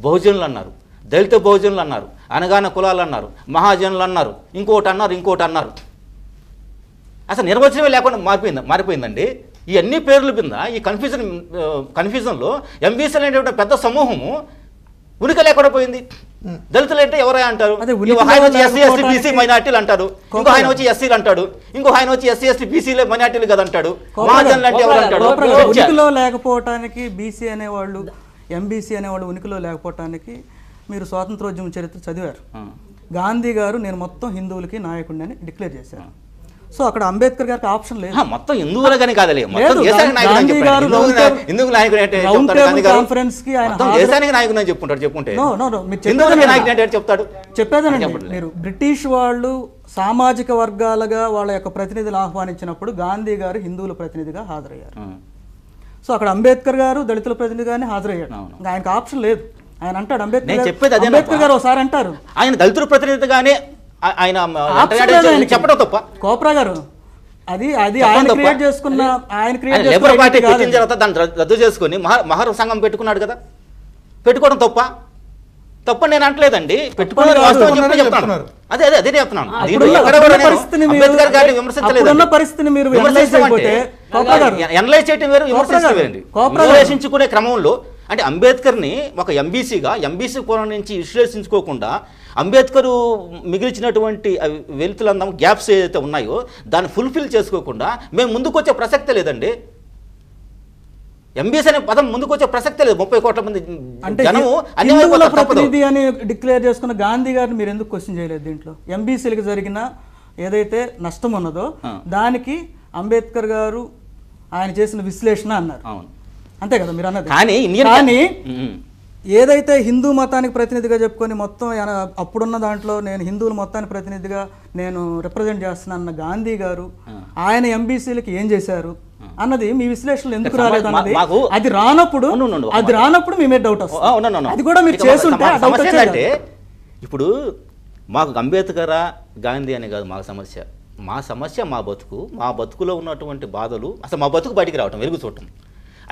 B: బహుజనులు అన్నారు, దళిత బహుజనులు అన్నారు, అనగాన కులాలు అన్నారు, మహాజనులు అన్నారు, ఇంకోటి అన్నారు. అసలు నిర్వచనమే లేకుండా మారిపోయిందండి. ఈ అన్ని పేర్ల కింద ఈ కన్ఫ్యూజన్లో ఎంబీసీలు అనేటువంటి పెద్ద సమూహము ఉనికి లేకుండా పోయింది. దళితులు అంటే ఎవరై అంటారు, ఆయన వచ్చి ఎస్సీ ఎస్టీ బీసీ మైనార్టీలు అంటారు, ఇంకో ఆయన వచ్చి ఎస్సీలు అంటాడు, ఇంకో ఆయన వచ్చి ఎస్సీ ఎస్టీ బీసీలు మైనార్టీలు కదా అంటాడు, మహాజనులు అంటే ఎవరు అంటాడు.
D: ఉనికిలో లేకపోవటానికి బీసీ అనేవాళ్ళు, ఎంబీసీ అనేవాళ్ళు ఉనికిలో లేకపోవటానికి మీరు స్వాతంత్రోద్యమ చరిత్ర చదివారు. గాంధీ గారు నేను మొత్తం హిందువులకి నాయకుడిని అని డిక్లేర్ చేశారు. సో అక్కడ అంబేద్కర్ గారికి ఆప్షన్ లేదు.
B: మొత్తం హిందువులుగానే కాదలే,
D: చెప్పేదండి. మీరు బ్రిటిష్ వాళ్ళు సామాజిక వర్గాలుగా వాళ్ళ యొక్క ప్రతినిధులు ఆహ్వానించినప్పుడు గాంధీ గారు హిందువుల ప్రతినిధిగా హాజరయ్యారు. సో అక్కడ అంబేద్కర్ గారు దళితుల ప్రతినిధిగానే హాజరయ్యాడు.
B: అవును.
D: ఇంకా ఆయనకు ఆప్షన్ లేదు. ఆయన అంటాడు
B: నేను చెప్పేది అదేనప్పా.
D: అంబేద్కర్ గారు ఒకసారి అంటారు
B: ఆయన దళితుల ప్రతినిధిగానే ఆయన
D: ఆప్షన్ లేదు ఆయనకి.
B: చెప్పడం తప్ప.
D: కోప్రా గారు అది
B: చెప్పడం
D: ఆయన
B: తప్ప.
D: క్రియేట్ చేసుకున్న
B: లేబర్ పార్టీ పెట్టిన తర్వాత దాన్ని రద్దు చేసుకొని మహార సంఘం పెట్టుకున్నాడు కదా, పెట్టుకోవడం తప్ప నేను అంటలేదండి, పెట్టుకున్నారు వాస్తవం చెప్పి చెప్తున్నాను. అదే చెప్తున్నాను.
D: పరిస్థితిని మీరు
B: ఎనలైజ్ చేయడం వేరు, విమర్శించలేదండి. విశ్లేషించుకునే క్రమంలో అంటే అంబేద్కర్ని ఒక ఎంబీసీ కోణం నుంచి విశ్లేషించుకోకుండా అంబేద్కర్ మిగిల్చినటువంటి వెలుతులందం గ్యాప్స్ ఏదైతే ఉన్నాయో దాన్ని ఫుల్ఫిల్ చేసుకోకుండా మేము ముందుకు వచ్చే ప్రసక్తే లేదండి. ఎంబీసీ అనే పదం ముందుకు వచ్చే ప్రసక్తే లేదు. 30 కోట్ల మంది జనము
D: హిందువుల ప్రతినిధి అని డిక్లేర్ చేసుకున్న గాంధీ గారిని మీరు ఎందుకు క్వశ్చన్ చేయలేదు? దీంట్లో ఎంబీసీలకు జరిగిన ఏదైతే నష్టం ఉన్నదో దానికి అంబేద్కర్ గారు ఆయన చేసిన విశ్లేషణ అన్నారు. అంతే కదా మీరు అన్నది. కానీ ఏదైతే హిందూ మతానికి ప్రతినిధిగా చెప్పుకొని మొత్తం అప్పుడున్న దాంట్లో నేను హిందువుల మొత్తానికి ప్రతినిధిగా నేను రిప్రజెంట్ చేస్తున్నాను గాంధీ గారు ఆయన ఎంబీసీలకి ఏం చేశారు అన్నది మీ విశ్లేషణలు ఎందుకు రాలేదు అన్నది అది రానప్పుడు మీ మీద డౌట్ వస్తుంది. అది కూడా మీరు చేస్తుంటే
B: ఇప్పుడు మాకు అంబేద్కరా గాంధీ అని కాదు మా సమస్య మా బతుకులో ఉన్నటువంటి బాధలు, అసలు మా బతుకు బయటికి రావటం, వెలుగు చూడటం.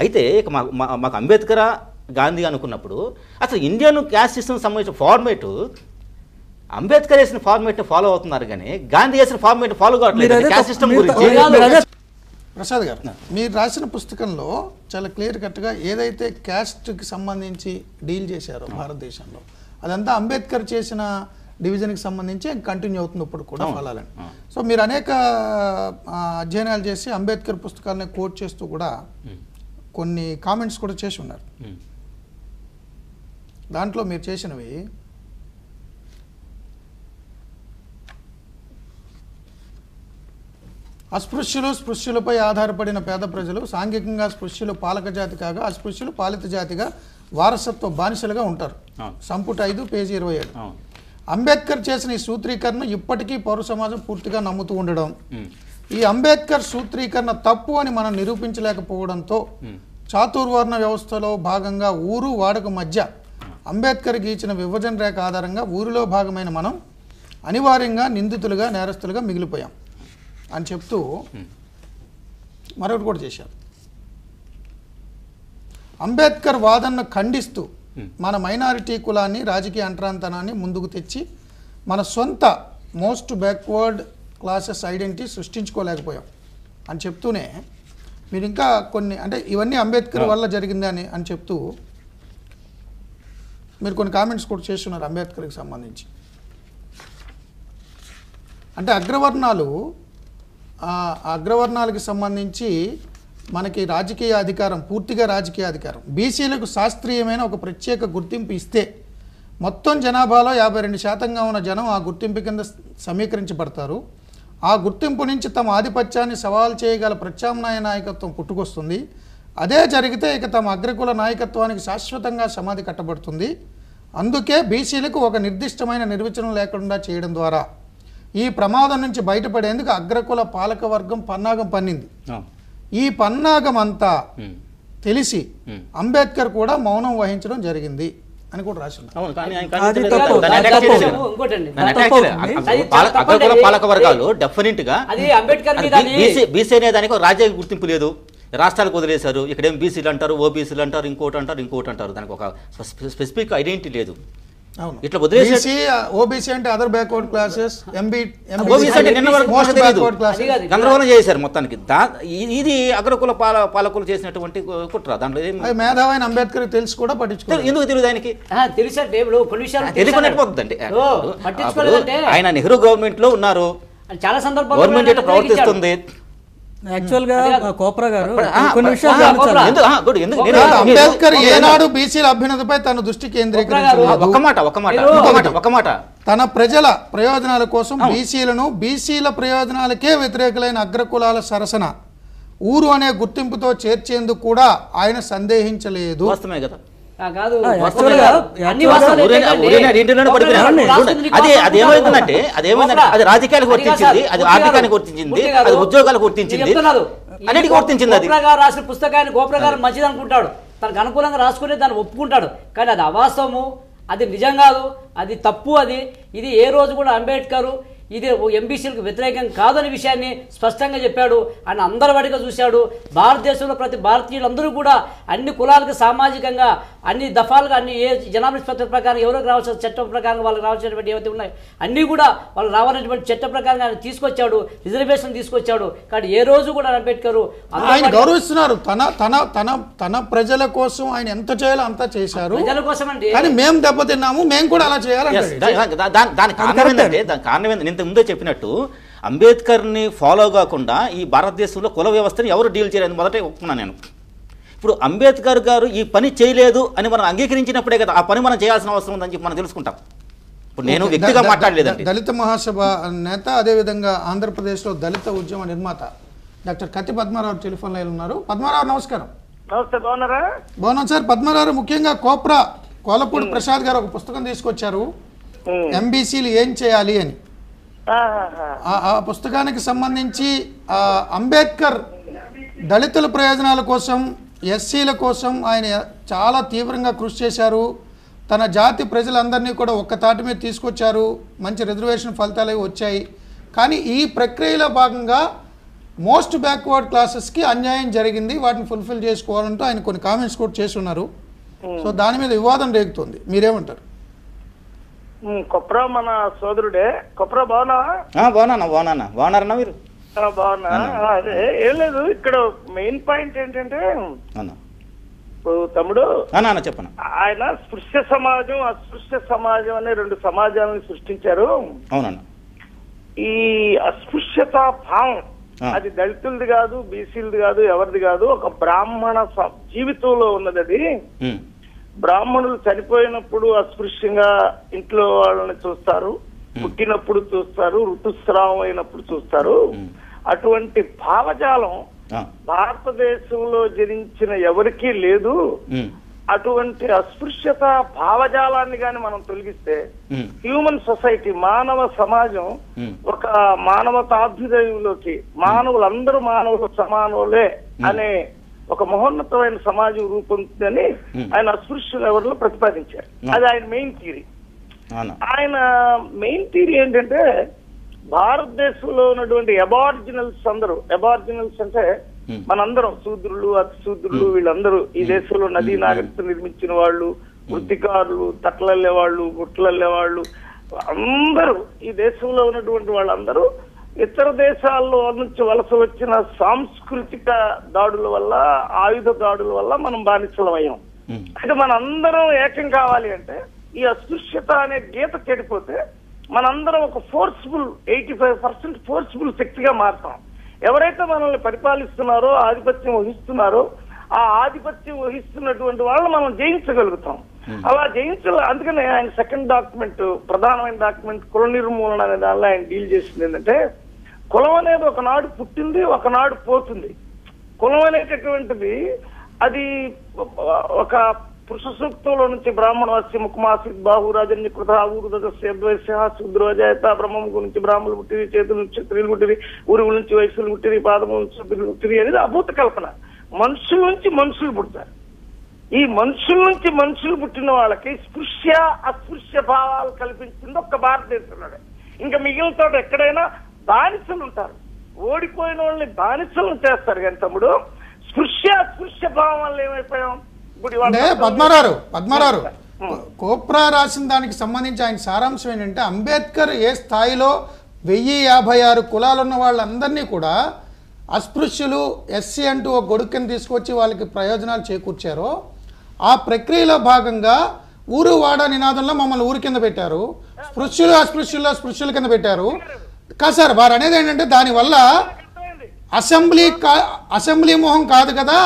B: అయితే ఇక మాకు అంబేద్కరా గాంధీ అనుకున్నప్పుడు అసలు ఇండియన్ క్యాస్ట్ సిస్టమ్ సంబంధించిన ఫార్మేట్ అంబేద్కర్ వేసిన ఫార్మేట్ ఫాలో అవుతున్నారు కానీ గాంధీ వేసిన ఫార్మేట్ ఫాలో కావట్లేదు క్యాస్ట్ సిస్టమ్ గురించి.
A: ప్రసాద్ గారు, మీరు రాసిన పుస్తకంలో చాలా క్లియర్ కట్గా ఏదైతే క్యాస్ట్కి సంబంధించి డీల్ చేశారో భారతదేశంలో అదంతా అంబేద్కర్ చేసిన డివిజన్కి సంబంధించి కంటిన్యూ అవుతుంది ఇప్పుడు కూడా ఫలాలని. సో మీరు అనేక అధ్యయనాలు చేసి అంబేద్కర్ పుస్తకాలని కోట్ చేస్తూ కూడా కొన్ని కామెంట్స్ కూడా చేసి ఉన్నారు. దాంట్లో మీరు చేసినవి స్పృశ్యులపై ఆధారపడిన పేద ప్రజలు సాంఘికంగా స్పృశ్యులు పాలక జాతి కాగా అస్పృశ్యులు పాలిత జాతిగా వారసత్వ బానిసలుగా ఉంటారు. సంపుట 5 పేజీ 27. అంబేద్కర్ చేసిన ఈ సూత్రీకరణ ఇప్పటికీ పౌర సమాజం పూర్తిగా నమ్ముతూ ఉండడం, ఈ అంబేద్కర్ సూత్రీకరణ తప్పు అని మనం నిరూపించలేకపోవడంతో చాతుర్వర్ణ వ్యవస్థలో భాగంగా ఊరు వాడకు మధ్య అంబేద్కర్ గీచిన విభజన రేఖ ఆధారంగా ఊరిలో భాగమైన మనం అనివార్యంగా నిందితులుగా నేరస్తులుగా మిగిలిపోయాం అని చెప్తూ మరొకటి కూడా చేశారు. అంబేద్కర్ వాదనను ఖండిస్తూ మన మైనారిటీ కులాన్ని రాజకీయ అంటరాంతనాన్ని ముందుకు తెచ్చి మన సొంత మోస్ట్ బ్యాక్వర్డ్ క్లాసెస్ ఐడెంటిటీ సృష్టించుకోలేకపోయాం అని చెప్తూనే మీరు ఇంకా కొన్ని అంటే ఇవన్నీ అంబేద్కర్ వల్ల జరిగిందని అని చెప్తూ మీరు కొన్ని కామెంట్స్ కూడా చేస్తున్నారు అంబేద్కర్కి సంబంధించి. అంటే అగ్రవర్ణాలకి సంబంధించి మనకి రాజకీయ అధికారం, పూర్తిగా రాజకీయ అధికారం, బీసీలకు శాస్త్రీయమైన ఒక ప్రత్యేక గుర్తింపు ఇస్తే మొత్తం జనాభాలో 52% ఉన్న జనం ఆ గుర్తింపు కింద సమీకరించబడతారు. ఆ గుర్తింపు నుంచి తమ ఆధిపత్యాన్ని సవాల్ చేయగల ప్రత్యామ్నాయ నాయకత్వం పుట్టుకొస్తుంది. అదే జరిగితే ఇక తమ అగ్రకుల నాయకత్వానికి శాశ్వతంగా సమాధి కట్టబడుతుంది. అందుకే బీసీలకు ఒక నిర్దిష్టమైన నిర్వచనం లేకుండా చేయడం ద్వారా ఈ ప్రమాదం నుంచి బయటపడేందుకు అగ్రకుల పాలక వర్గం పన్నాగం పన్నింది. ఈ పన్నాగం అంతా తెలిసి అంబేద్కర్ కూడా మౌనం వహించడం జరిగింది అని కూడా రాసింది.
B: పాలక వర్గాలు డెఫినెట్ గా బీసీ అనే దానికి రాజ్యాంగ గుర్తింపు లేదు, రాష్ట్రాలకు వదిలేశారు. ఇక్కడేం బీసీలు అంటారు, ఓబీసీలు అంటారు, ఇంకోటి అంటారు. దానికి ఒక స్పెసిఫిక్ ఐడెంటిటీ లేదు. ఇట్లా వదిలేసి
A: ఓబీసీ అంటే అదర్ బ్యాక్వర్డ్ క్లాసెస్,
B: గందరగోళం చేశారు మొత్తానికి. ఇది అగ్రకుల పాలకులు చేసినటువంటి కుట్ర. దాంట్లో
A: మేధావైన అంబేద్కర్ తెలిసి కూడా పట్టించుకోలేదు.
B: ఎందుకు తెలియదు ఆయనకి? తెలియకపోతుందండి. ఆయన నెహ్రూ గవర్నమెంట్ లో ఉన్నారు,
C: చాలా సందర్భాలు
B: గవర్నమెంట్ ఎట్లా ప్రవర్తిస్తుంది.
D: యాక్చువల్గా కోప్రా గారు కొన్ని విషయాలు
A: అంబేద్కర్ ఏనాడు బీసీల అభ్యున్నతిపై తన దృష్టి కేంద్రీకరించారు. తన ప్రజల ప్రయోజనాల కోసం బీసీల ప్రయోజనాలకే వ్యతిరేకులైన అగ్రకులాల సరసన ఊరు అనే గుర్తింపుతో చేర్చేందుకు కూడా ఆయన సందేహించలేదు.
B: వాస్తవమే కదా. అది రాజకీయాలకు వర్తించింది, అది ఆర్థికానికి వర్తించింది, అది ఉద్యోగాలకు వర్తించింది. అన్నిటికీ వర్తించింది అది.
C: గోప్రా గారు రాసిన పుస్తకాన్ని గోప్రా గారు మంచిది అనుకుంటాడు, తనకు అనుకూలంగా రాసుకుని దాన్ని ఒప్పుకుంటాడు. కానీ అది అవాస్తవము, అది నిజం కాదు, అది తప్పు. ఇది ఏ రోజు కూడా అంబేద్కర్ ఇది ఎంబీసీలకు వ్యతిరేకం కాదనే విషయాన్ని స్పష్టంగా చెప్పాడు. ఆయన అందరి వాడిగా చూశాడు. భారతదేశంలో ప్రతి భారతీయులందరూ కూడా అన్ని కులాలకు సామాజికంగా అన్ని దఫాలుగా అన్ని ఏ జనాభా నిష్పత్తి ప్రకారం ఎవరికి రావాల్సిన చట్టం ప్రకారం వాళ్ళకి రావాల్సినటువంటి ఏవైతే ఉన్నాయో అన్నీ కూడా వాళ్ళు రావాలనేటువంటి చట్ట ప్రకారం ఆయన తీసుకొచ్చాడు, రిజర్వేషన్ తీసుకొచ్చాడు. కానీ ఏ రోజు కూడా అంబేద్కర్
A: ఆయన గౌరవిస్తున్నారు. తన ప్రజల కోసం ఆయన ఎంత చేయాలో అంత చేశారు.
C: ప్రజల కోసం అండి.
A: కానీ మేము దెబ్బతిన్నాము, మేము కూడా అలా చేయాలంటే
B: దాని కారణం ఏంటంటే ఇంత ముందే చెప్పినట్టు అంబేద్కర్ని ఫాలో కాకుండా ఈ భారతదేశంలో కుల వ్యవస్థని ఎవరు డీల్ చేయలేదు మొదటే ఒప్పుకున్నాను నేను. ఇప్పుడు అంబేద్కర్ గారు ఈ పని చేయలేదు అని మనం అంగీకరించినప్పుడే కదా ఆ పని మనం చేయాల్సిన అవసరం ఉందని చెప్పి మనం తెలుసుకుంటాం. ఇప్పుడు నేను వ్యక్తిగా మాట్లాడలేదండి.
A: దళిత మహాసభ నేత, అదేవిధంగా ఆంధ్రప్రదేశ్లో దళిత ఉద్యమ నిర్మాత డాక్టర్ కత్తి పద్మారావు టెలిఫోన్ లైన్ ఉన్నారు. పద్మారావు నమస్కారం.
E: నమస్తే, బాగున్నారా?
A: బాగున్నాం సార్. పద్మారావు, ముఖ్యంగా కోలపూడి ప్రసాద్ గారు ఒక పుస్తకం తీసుకొచ్చారు, ఎంబీసీలు ఏం చేయాలి అని. ఆ పుస్తకానికి సంబంధించి అంబేద్కర్ దళితుల ప్రయోజనాల కోసం, ఎస్సీల కోసం ఆయన చాలా తీవ్రంగా కృషి చేశారు. తన జాతి ప్రజలందరినీ కూడా ఒక్క తాటి మీద తీసుకొచ్చారు. మంచి రిజర్వేషన్ ఫలితాలు వచ్చాయి. కానీ ఈ ప్రక్రియలో భాగంగా మోస్ట్ బ్యాక్వర్డ్ క్లాసెస్కి అన్యాయం జరిగింది, వాటిని ఫుల్ఫిల్ చేసుకోవాలంటూ ఆయన కొన్ని కామెంట్స్ కూడా చేస్తున్నారు. సో దాని మీద వివాదం రేగుతుంది, మీరేమంటారు?
E: కొప్రా మన సోదరుడే. కొప్రా బాగున్నావా?
B: బాగున్నారన్నా మీరు?
E: బాగున్నా. అదే ఏం లేదు, ఇక్కడ మెయిన్ పాయింట్ ఏంటంటే తమ్ముడు
B: చెప్పను,
E: ఆయన స్పృశ్య సమాజం అస్పృశ్య సమాజం అనే రెండు సమాజాలను సృష్టించారు.
B: అవునన్నా.
E: ఈ అస్పృశ్యత భావం అది దళితులది కాదు, బీసీలది కాదు, ఎవరిది కాదు, ఒక బ్రాహ్మణ జీవితంలో ఉన్నది. అది బ్రాహ్మణులు చనిపోయినప్పుడు అస్పృశ్యంగా ఇంట్లో వాళ్ళని చూస్తారు, పుట్టినప్పుడు చూస్తారు, ఋతుస్రావం అయినప్పుడు చూస్తారు. అటువంటి భావజాలం భారతదేశంలో జరించిన ఎవరికీ లేదు. అటువంటి అస్పృశ్యత భావజాలాన్ని గాని మనం తొలగిస్తే హ్యూమన్ సొసైటీ, మానవ సమాజం ఒక మానవతాభ్యుదయంలోకి, మానవులందరూ మానవులు సమానవులే అనే ఒక మహోన్నతమైన సమాజం రూపొందుతుందని ఆయన అస్పృశ్యులు ఎవరిలో ప్రతిపాదించారు. అది ఆయన మెయిన్ థియరీ. ఆయన మెయిన్ థియరీ ఏంటంటే భారతదేశంలో ఉన్నటువంటి అబార్జినల్స్ అందరూ, అబార్జినల్స్ అంటే మనందరం శూద్రులు, అతి శూద్రులు, వీళ్ళందరూ ఈ దేశంలో నదీ నాగరికత నిర్మించిన వాళ్ళు, వృత్తికారులు, తట్లల్లే వాళ్ళు, గుట్లల్లే వాళ్ళు, అందరూ ఈ దేశంలో ఉన్నటువంటి వాళ్ళందరూ ఇతర దేశాల్లో నుంచి వలస వచ్చిన సాంస్కృతిక దాడుల వల్ల, ఆయుధ దాడుల వల్ల మనం బానిసలమయ్యాం. అయితే మనందరం ఏకం కావాలి అంటే ఈ అస్పృశ్యత అనే గీత చెడిపోతే మనందరం ఒక ఫోర్స్ఫుల్ 85% ఫోర్స్ఫుల్ శక్తిగా మారుతాం. ఎవరైతే మనల్ని పరిపాలిస్తున్నారో, ఆధిపత్యం వహిస్తున్నారో, ఆ ఆధిపత్యం వహిస్తున్నటువంటి వాళ్ళని మనం జయించగలుగుతాం. అలా అందుకనే ఆయన సెకండ్ డాక్యుమెంట్, ప్రధానమైన డాక్యుమెంట్ కుల నిర్మూలన అనే దానిలో ఆయన డీల్ చేసింది ఏంటంటే, కులం అనేది ఒకనాడు పుట్టింది, ఒకనాడు పోతుంది. కులం అనేటటువంటిది అది ఒక పురుష సూక్తంలో నుంచి బ్రాహ్మణవాస్య ముఖమాసిత్ బాహురాజన్య కృత ఊరుదస్య శూద్రోజాయత బ్రహ్మం గురించి బ్రాహ్మణులు పుట్టిరి, చేతుల నుంచి స్త్రీలు పుట్టిరి, ఊరువుల నుంచి వయసులు పుట్టిరి, పాదముల నుంచి పుట్టిరి అనేది అభూత కల్పన. మనుషుల నుంచి మనుషులు పుడతారు. ఈ మనుషుల నుంచి మనుషులు పుట్టిన వాళ్ళకి స్పృశ్య అస్పృశ్య భావాలు కల్పించింది ఒక్క భారతదేశంలోనే. ఇంకా మిగిలిన చోట ఎక్కడైనా బానిసలు ఉంటారు, ఓడిపోయిన వాళ్ళని బానిసలను చేస్తారు. కానీ తమ్ముడు స్పృశ్య అస్పృశ్య భావం వల్ల ఏమైపోయాం?
A: అంటే పద్మారావు కోప్రా రాసిన దానికి సంబంధించి ఆయన సారాంశం ఏంటంటే, అంబేద్కర్ ఏ స్థాయిలో 1056 కులాలు ఉన్న వాళ్ళందరినీ కూడా అస్పృశ్యులు, ఎస్సీ అంటూ ఒక గొడుక్కుని తీసుకొచ్చి వాళ్ళకి ప్రయోజనాలు చేకూర్చారో, ఆ ప్రక్రియలో భాగంగా ఊరు వాడ నినాదంలో మమ్మల్ని ఊరి కింద పెట్టారు, స్పృశ్యులు అస్పృశ్యుల కింద పెట్టారు. కాదు సార్, వారు అనేది ఏంటంటే దానివల్ల అసెంబ్లీ మొహం కాదు కదా,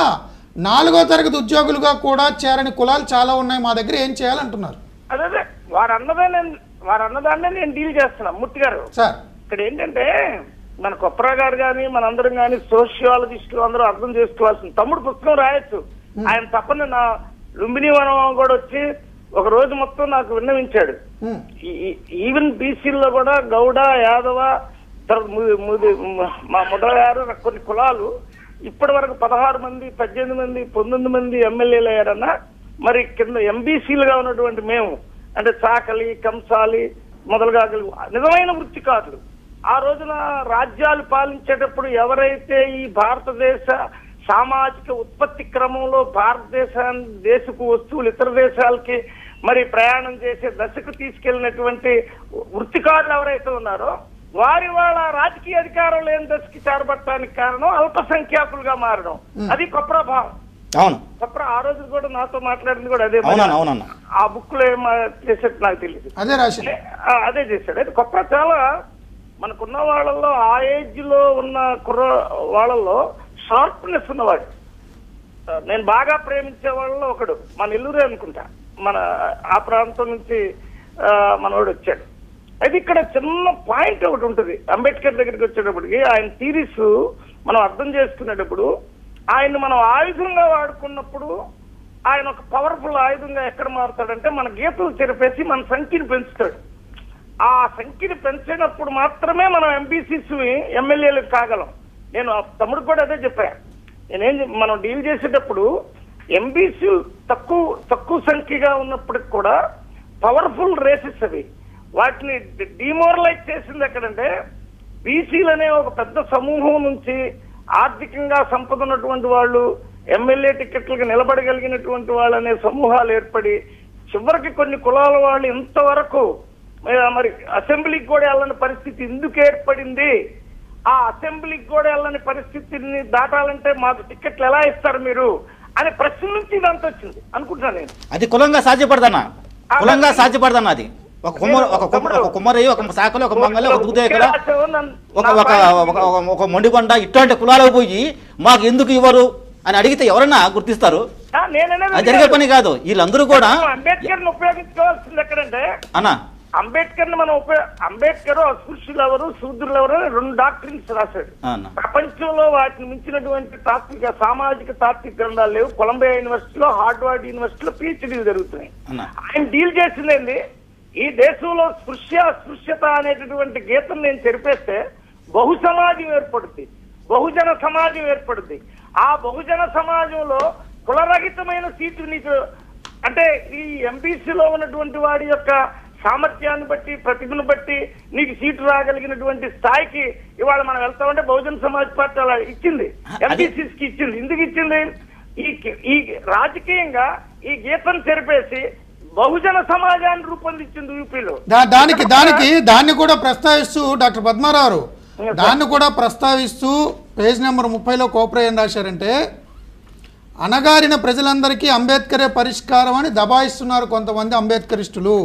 A: 4వ తరగతి ఉద్యోగులుగా కూడా చేరని కులాలు చాలా ఉన్నాయి మా దగ్గర, ఏం చేయాలంటున్నారు.
E: అదే వారన్నదాన్నే నేను డీల్ చేస్తున్నా. మూర్తి గారు, ఇక్కడ ఏంటంటే మన కొప్రా గారు కానీ మనందరం కానీ సోషియాలజిస్టులు అందరూ అర్థం చేసుకోవాల్సింది. తమ్ముడు పుస్తకం రాయొచ్చు, ఆయన తప్పని నా లుంబిని వనం కూడా వచ్చి ఒక రోజు మొత్తం నాకు విన్నవించాడు. ఈవెన్ బీసీల్లో కూడా గౌడ, యాదవ, మా ముద్రగారు కొన్ని కులాలు ఇప్పటి వరకు 16 మంది 18 మంది 19 మంది ఎమ్మెల్యేలు అయ్యారన్నా, మరి కింద ఎంబీసీలుగా ఉన్నటువంటి మేము అంటే చాకలి కంసాలి మొదలుగా నిజమైన వృత్తికారులు ఆ రోజున రాజ్యాలు పాలించేటప్పుడు ఎవరైతే ఈ భారతదేశ సామాజిక ఉత్పత్తి క్రమంలో దేశపు వస్తువులు ఇతర దేశాలకి మరి ప్రయాణం చేసే దశకు తీసుకెళ్లినటువంటి వృత్తికారులు ఎవరైతే ఉన్నారో వారి వాళ్ళ రాజకీయ అధికారం లేని దశకి చేరబట్టడానికి కారణం అల్పసంఖ్యాకులుగా మారడం. అది కొప్రభావం.
B: అవును,
E: కొప్ర ఆ రోజు కూడా నాతో మాట్లాడింది కూడా అదే. ఆ బుక్ లో ఏం చేసేది నాకు తెలియదు, అదే చేశాడు. అయితే కొప్ర చాలా మనకున్న వాళ్ళల్లో ఆ ఏజ్ లో ఉన్న కుర్ర వాళ్ళల్లో షార్ప్నెస్ ఉన్నవాడు. నేను బాగా ప్రేమించే వాళ్ళలో ఒకడు మన నెల్లూరే అనుకుంటా, మన ఆ ప్రాంతం నుంచి మనవాడు వచ్చాడు. అయితే ఇక్కడ చిన్న పాయింట్ ఒకటి ఉంటుంది. అంబేద్కర్ దగ్గరికి వచ్చేటప్పటికి ఆయన థీరీస్ మనం అర్థం చేసుకునేటప్పుడు ఆయన్ని మనం ఆయుధంగా వాడుకున్నప్పుడు ఆయన ఒక పవర్ఫుల్ ఆయుధంగా ఎక్కడ మారుతాడంటే మన గీతలు చెరిపేసి మన సంఖ్యను పెంచుతాడు. ఆ సంఖ్యను పెంచినప్పుడు మాత్రమే మనం ఎంపీసీస్ ఎమ్మెల్యేలకు కాగలం. నేను తమ్ముడికి కూడా అదే చెప్పాను. మనం డీల్ చేసేటప్పుడు ఎంబీసీ తక్కువ సంఖ్యగా ఉన్నప్పటికి కూడా పవర్ఫుల్ రేసెస్ అవి. వాటిని డిమోరలైజ్ చేసింది ఎక్కడంటే బీసీలు అనే ఒక పెద్ద సమూహం నుంచి ఆర్థికంగా సంపద ఉన్నటువంటి వాళ్ళు ఎమ్మెల్యే టికెట్లకు నిలబడగలిగినటువంటి వాళ్ళు అనే సమూహాలు ఏర్పడి చివరికి కొన్ని కులాల వాళ్ళు ఇంతవరకు మరి అసెంబ్లీకి కూడా వెళ్ళని పరిస్థితి ఎందుకు ఏర్పడింది? ఆ అసెంబ్లీకి కూడా వెళ్ళని పరిస్థితిని దాటాలంటే మాకు టికెట్లు ఎలా ఇస్తారు మీరు అనే ప్రశ్న నుంచి ఇదంతా వచ్చింది అనుకుంటున్నాను నేను.
B: అది కులంగా సాధ్యపడదన్నా, అది ఒక కుమ్మరి, ఒక శాఖలో, ఒక మంగళ, ఒక దూదేకర, ఒక మొండికొండ ఇట్లాంటి కులాలకు పోయి మాకు ఎందుకు ఇవ్వరు అని అడిగితే ఎవరన్నా గుర్తిస్తారు? అది జరిగే పని కాదు. వీళ్ళందరూ కూడా
E: అంబేద్కర్ ఉపయోగించుకోవాల్సింది ఎక్కడంటే అన్నా అంబేద్కర్ మనం అంబేద్కర్ అస్పృశ్యులు ఎవరు శూద్రులు ఎవరు 2 డాక్టరీన్స్ రాశాడు. ప్రపంచంలో వాటిని మించినటువంటి సామాజిక తాత్విక గ్రంథాలు లేవు. కొలంబియా యూనివర్సిటీలో, హార్వర్డ్ యూనివర్సిటీలో PhDలు జరుగుతున్నాయి. ఆయన డీల్ చేసింది ఈ దేశంలో అస్పృశ్యత అనేటటువంటి గీతను నేను చెరిపేస్తే బహుసమాజం ఏర్పడుతుంది, బహుజన సమాజం ఏర్పడుతుంది. ఆ బహుజన సమాజంలో కులరహితమైన సీటు నీకు అంటే ఈ ఎంపీసీలో ఉన్నటువంటి వాడి యొక్క సామర్థ్యాన్ని బట్టి ప్రతిభను బట్టి నీకు సీటు రాగలిగినటువంటి స్థాయికి ఇవాళ మనం వెళ్తామంటే బహుజన సమాజ్ పార్టీ అలా ఇచ్చింది, ఎంపీసీస్ కి ఇచ్చింది. ఎందుకు ఇచ్చింది? ఈ రాజకీయంగా ఈ గీతను చెరిపేసి బహుజన సమాజాన్ని రూపొందించింది యూపీలో.
A: దాన్ని కూడా ప్రస్తావిస్తూ డాక్టర్ పద్మారావు దాన్ని కూడా ప్రస్తావిస్తూ పేజ్ నెంబర్ 30లో కోప్రా ఏం రాశారంటే, అణగారిన ప్రజలందరికీ అంబేద్కరే పరిష్కారం అని దబాయిస్తున్నారు కొంతమంది అంబేద్కరిస్టులు,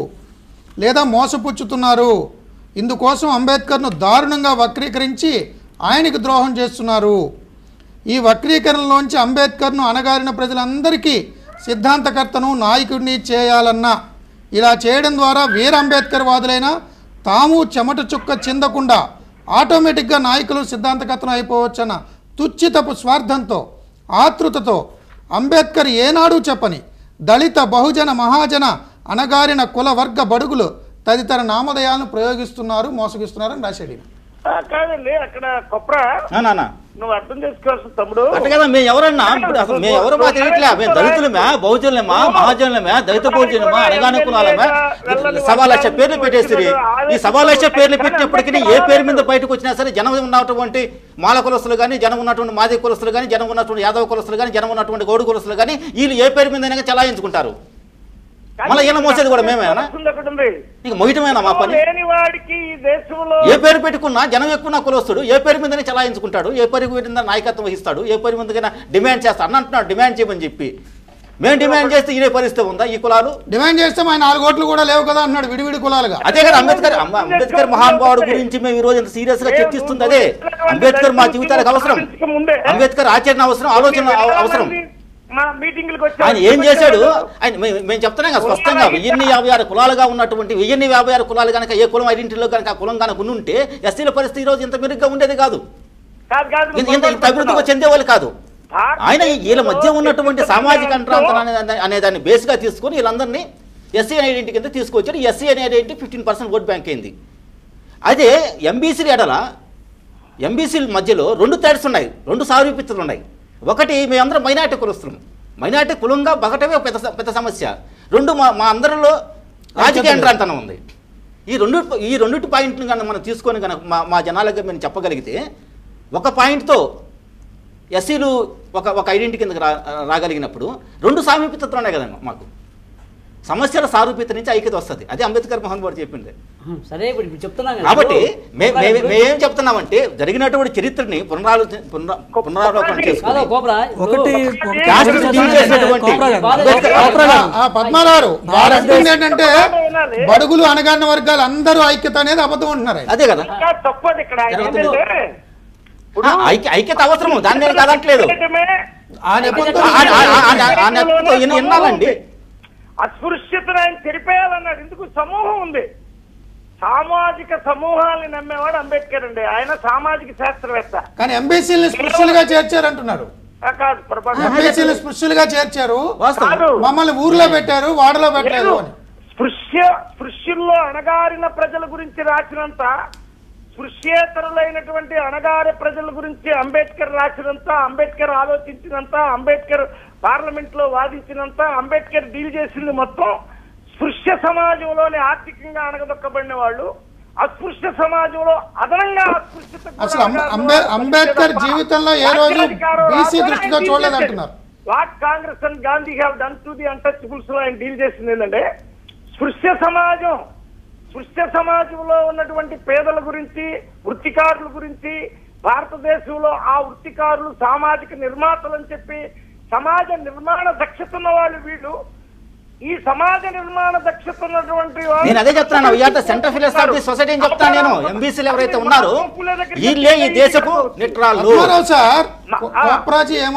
A: లేదా మోసపుచ్చుతున్నారు. ఇందుకోసం అంబేద్కర్ను దారుణంగా వక్రీకరించి ఆయనకు ద్రోహం చేస్తున్నారు. ఈ వక్రీకరణలోంచి అంబేద్కర్ను అణగారిన ప్రజలందరికీ సిద్ధాంతకర్తను నాయకుడిని చేయాలన్నా, ఇలా చేయడం ద్వారా వీర అంబేద్కర్ వాదులైన తాము చెమట చుక్క చిందకుండా ఆటోమేటిక్గా నాయకులు సిద్ధాంతకర్తను అయిపోవచ్చన్న తుచ్చితపు స్వార్థంతో ఆతృతతో అంబేద్కర్ ఏనాడు చెప్పని దళిత బహుజన మహాజన అణగారిన కుల వర్గ బడుగులు తదితర నామధేయాలను ప్రయోగిస్తున్నారు, మోసగిస్తున్నారని రాశాడు.
E: కాదండి అక్కడ కొప్రా నువ్వు అర్థం చేసుకోవాల్సిన తమ్ముడు
B: మేము ఎవరన్నా అసలు మేము ఎవరు మా తెలియట్లే. మేము దళితులమే, బహుజనులమా, మహాజనులమే, దళిత బహుజనులమా, అణగారిన కులాలమే, 1.5 లక్ష పేర్లు పెట్టేస్తుంది. ఈ 1.5 లక్ష పేర్లు పెట్టినప్పటికీ ఏ పేరు మీద బయటకు వచ్చినా సరే జనం ఉన్నటువంటి మాల కులస్తులు కానీ, జనం ఉన్నటువంటి మాది కులస్తులు కానీ, జనం ఉన్నటువంటి యాదవ కులస్తులు కానీ, జనం ఉన్నటువంటి గౌడు కులస్తులు కానీ వీళ్ళు ఏ పేరు మీద చలాయించుకుంటారు. మళ్ళీ ఈయన మోసేది కూడా మేమేనా? ఇక మొయ్యటమేనా మా పని? ఏ పేరు పెట్టుకున్నా జనం ఎక్కువ కులొస్తుడు ఏ పేరు మీదనే చలాయించుకుంటాడు, ఏ పేరు మీద నాయకత్వం వహిస్తాడు, ఏ పేరు మీదకైనా డిమాండ్ చేస్తాడు అని అంటున్నాడు. డిమాండ్ చేయమని చెప్పి మేము డిమాండ్ చేస్తే ఇదే పరిస్థితి ఉందా? ఈ కులాలు
A: డిమాండ్ చేస్తే మా 4 ఓట్లు కూడా లేవు కదా అన్నాడు విడివిడి కులాలుగా.
B: అదే కదా అంబేద్కర్ మహానుభావుడు గురించి మేము ఈ రోజు ఎంత సీరియస్ గా చర్చిస్తుంది అదే. అంబేద్కర్ మా జీవితాలకు అవసరం, అంబేద్కర్ ఆచరణ అవసరం, ఆలోచన అవసరం. ఆయన ఏం చేశాడు? ఆయన మేము చెప్తున్నాం కదా స్పష్టంగా 1056 కులాలుగా ఉన్నటువంటి 1056 కులాలు కనుక ఏ కులం ఐడెంటిటీలో కనుక ఆ కులం కనుక ఉంటే ఎస్సీల పరిస్థితి ఈ రోజు ఇంత మెరుగ్గా ఉండేది కాదు, ఇంత అభివృద్ధిగా చెందేవాళ్ళు కాదు. ఆయన వీళ్ళ మధ్య ఉన్నటువంటి సామాజిక అంతరాంతరం అనే దాన్ని బేస్గా తీసుకొని వీళ్ళందరినీ ఎస్సీ ఐడెంటిటీ కింద తీసుకొచ్చారు. ఎస్సీ అనే ఐడెంటిటీ 15% ఓట్ బ్యాంక్ అయింది. అదే ఎంబీసీ ఎడల ఎంబీసీల మధ్యలో 2 థ్రెడ్స్ ఉన్నాయి, 2 సారూప్యతలు ఉన్నాయి. ఒకటి మేమందరం మైనార్టీ కులస్తులం, మైనార్టీ కులంగా బగటమే పెద్ద సమస్య. 2 మా అందరిలో రాజకీయ అంతరాంతనం ఉంది. ఈ రెండింటి పాయింట్ని కనుక మనం తీసుకొని కనుక మా జనాలకి మేము చెప్పగలిగితే, ఒక పాయింట్తో ఎస్సీలు ఒక ఐడెంటిటీ కిందకి రాగలిగినప్పుడు 2 సామీప్యతలు ఉన్నాయి కదండి. మాకు సమస్యల సారూప్యత నుంచి ఐక్యత వస్తుంది. అదే అంబేద్కర్ మహానుభావుడు చెప్పింది.
C: సరే ఇప్పుడు చెప్తున్నాం
B: కాబట్టి మేమేం చెప్తున్నామంటే జరిగినటువంటి చరిత్రని పునరావలోకనం చేసుకుని
A: పద్మారావు ఏంటంటే బడుగులు అణగారిన వర్గాలు అందరూ ఐక్యత అనేది అబద్ధం అంటున్నారు.
B: అదే కదా
E: తప్పదు ఇక్కడ.
B: ఐక్యత అవసరం, దాన్ని నేను కాదట్లేదు. వినాలండి,
E: అస్పృశ్యతను ఆయన చెరిపేయాలన్నాడు. ఎందుకు? సమూహం ఉంది, సామాజిక సమూహాన్ని నమ్మేవాడు అంబేద్కర్ అండి. ఆయన సామాజిక శాస్త్రవేత్త.
A: కానీ ఎంబీసీని స్పృశ్యులుగా చేర్చారు అంటున్నారు.
E: కాదు,
A: ఎంబీసీని స్పృశ్యులుగా చేర్చారు, మమ్మల్ని ఊర్లో పెట్టారు, వాడలో పెట్టారు అని.
E: స్పృశ్యుల్లో అణగారిన ప్రజల గురించి రాసినంత, స్పృశ్యేతరులైనటువంటి అణగారి ప్రజల గురించి అంబేద్కర్ రాసినంత, అంబేద్కర్ ఆలోచించినంత, అంబేద్కర్ పార్లమెంట్ లో వాదించినంత, అంబేద్కర్ డీల్ చేసింది మొత్తం స్పృశ్య సమాజంలోనే ఆర్థికంగా అణగదొక్కబడిన వాళ్ళు, అస్పృశ్య సమాజంలో అదనంగా
A: అసలు అంబేద్కర్ జీవితంలో ఏ రోజు బీసీ దృష్టితో చూడలేదంటున్నారు.
E: What Congress and Gandhi have done to the untouchables లో ఆయన డీల్ చేసింది ఏంటంటే స్పృశ్య సమాజంలో ఉన్నటువంటి పేదల గురించి, వృత్తికారుల గురించి, భారతదేశంలో ఆ వృత్తికారులు సామాజిక నిర్మాతలు అని చెప్పి సమాజ నిర్మాణ దక్షత ఉన్న వాళ్ళు వీళ్ళు. ఈ సమాజ నిర్మాణ దక్షత ఉన్నటువంటి
B: నేను అదే చెప్తాను, we are the centre pillars of the society అని చెప్తాను నేను. ఎంబీసీలు ఎవరైతే ఉన్నారో వీళ్ళే ఈ దేశపు నిట్రాళ్ళు.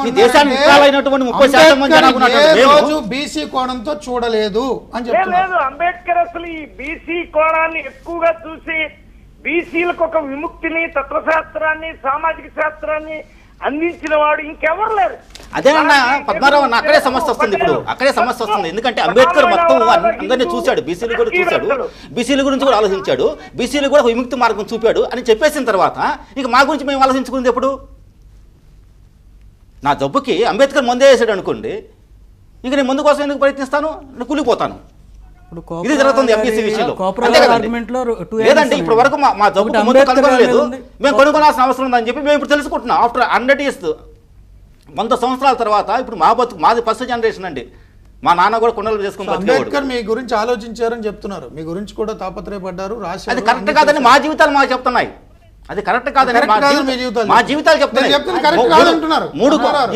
B: ఈ దేశాన్ని నిట్రాలైనటువంటి 30% మంది జనాభా
A: బీసీ కోణంతో చూడలేదు అని
E: లేదు. అంబేద్కర్ అసలు ఈ బీసీ కోణాన్ని ఎక్కువగా చూసి బీసీలకు ఒక విముక్తిని, తత్వశాస్త్రాన్ని, సామాజిక శాస్త్రాన్ని అందించిన వాడు ఇంకెవరు లేరు.
B: అదేనన్నా పద్మారావు అన్న, అక్కడే సమస్య వస్తుంది. ఇప్పుడు అక్కడే సమస్య వస్తుంది. ఎందుకంటే అంబేద్కర్ మొత్తం అందరినీ చూశాడు, బీసీలు కూడా చూశాడు, బీసీల గురించి కూడా ఆలోచించాడు, బీసీలు కూడా విముక్తి మార్గం చూపాడు అని చెప్పేసిన తర్వాత ఇక మా గురించి మేము ఆలోచించుకుంది ఎప్పుడు? నా జబ్బుకి అంబేద్కర్ మందే వేసాడు అనుకోండి, ఇక నేను ముందు కోసం ఎందుకు ప్రయత్నిస్తాను? నేను కూలిపోతాను. ఇది జరుగుతుంది ఎంబీసీ విషయంలో. లేదండి, ఇప్పుడు వరకు మా జబ్బుకు ముందు కనుగొనలేదు, మేము కనుగొనాల్సిన అవసరం ఉందని చెప్పి మేము ఇప్పుడు తెలుసుకుంటున్నాం. ఆఫ్టర్ 100 years 100 సంవత్సరాల తర్వాత ఇప్పుడు మాది ఫస్ట్ జనరేషన్ అండి. మా నాన్న కూడా కొండలు చేసుకుని
A: అంబేద్కర్ మీ గురించి ఆలోచించారని చెప్తున్నారు, మీ గురించి కూడా తాపత్రయపడ్డారు, రాశారు.
B: అది కరెక్ట్ కాదని మా జీవితాలు మాకు చెప్తున్నాయి. అది కరెక్ట్ కాదని మా జీవితాలు చెప్తున్నాయి.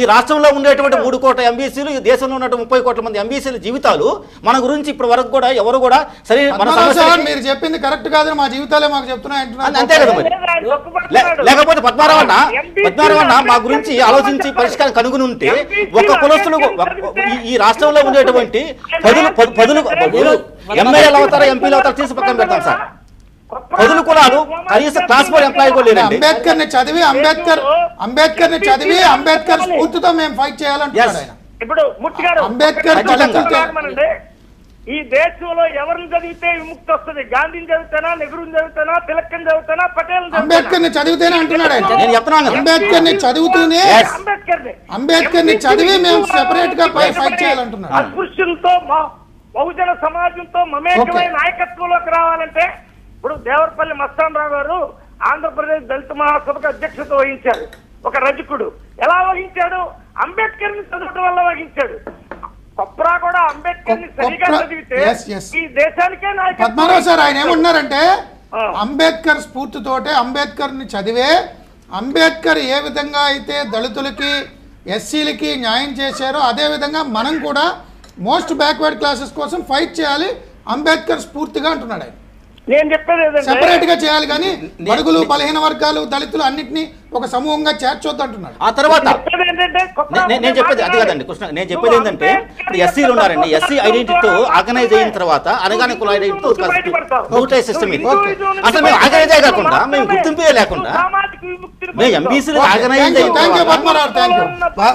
B: ఈ రాష్ట్రంలో ఉండేటువంటి 3 కోట్ల ఎంబీసీలు, ఈ దేశంలో ఉన్న 30 కోట్ల మంది ఎంబీసీల జీవితాలు మన గురించి ఇప్పటి వరకు కూడా ఎవరు కూడా సరే
A: మీరు చెప్పింది కరెక్ట్ కాదని మా జీవితాలే మాకు చెప్తున్నాయి
B: అంతే కదా మరి. లేకపోతే పద్మారావు అన్న మా గురించి ఆలోచించి పరిష్కారం కనుగొని ఉంటే ఒక కులస్తులు ఈ రాష్ట్రంలో ఉండేటువంటి పదులు ఎమ్మెల్యేలు అవుతారా, ఎంపీలు అవుతారా తీసి పక్కన పెడతాం సార్. 10 కులాలు కనీసం క్లాస్ 4 ఎంప్లాయీ కూడా లేదండి.
A: అంబేద్కర్ ని చదివి అంబేద్కర్ స్ఫూర్తితో మేము ఫైట్ చేయాలంటున్నాడు ఆయన.
E: ఇప్పుడు
A: అంబేద్కర్
E: ఈ దేశంలో ఎవరిని చదివితే విముక్తి వస్తుంది? గాంధీని చదివితేనా, నెహ్రూని చదివితేనా, తిలక్ని చదివితేనా, పటేల్
A: అంబేద్కర్ ని చదివితేనే అంటున్నాడు ఆయన.
B: నేను చెప్తున్నాను,
A: అంబేద్కర్ ని చదువుతూనే అంబేద్కర్ ని చదివి మేము సెపరేట్ గా ఫైట్ చేయాలంటున్నాడు.
E: అస్పృశ్యులతో బహుజన సమాజంతో మమేకమైన నాయకత్వంలోకి రావాలంటే ఇప్పుడు దేవరపల్లి మస్తాన్ రావు గారు ఆంధ్రప్రదేశ్ దళిత మహాసభకు అధ్యక్షత వహించారు. ఒక రజకుడు ఎలా వహించాడు? అంబేద్కర్ ని చదవడం వల్ల వహించాడు. కొప్రా కూడా అంబేద్కర్ ని సరిగా చదివితే ఈ దేశానికే నాయకత్వం.
A: పద్మారావు సార్ ఆయన ఏమన్నారంటే అంబేద్కర్ స్ఫూర్తితోటే అంబేద్కర్ ని చదివే అంబేద్కర్ ఏ విధంగా అయితే దళితులకి, ఎస్సీలకి న్యాయం చేశారో అదే విధంగా మనం కూడా మోస్ట్ బ్యాక్వర్డ్ క్లాసెస్ కోసం ఫైట్ చేయాలి అంబేద్కర్ స్ఫూర్తిగా అంటున్నాడు ఆయన.
E: నేను చెప్పేది
A: సెపరేట్ గా చేయాలి కానీ బడుగులు, బలహీన వర్గాలు, దళితులు అన్నింటినీ ఒక సమూహంగా చేర్చొద్దు అంటున్నాడు.
B: ఆ తర్వాత నేను చెప్పేది అది కదండి కృష్ణ, నేను చెప్పేది ఏంటంటే ఇప్పుడు ఎస్సీలు ఉన్నారండి, ఎస్సీ ఐడెంటిటీతో ఆర్గనైజ్ అయిన తర్వాత అనగానే కుల ఐడెంటిటీతో సిస్టమ్ ఇది. అసలు మేము ఆర్గనైజ్ కాకుండా, మేము గుర్తింపే లేకుండా మేము ఎంబీసీలు ఆర్గనైజ్.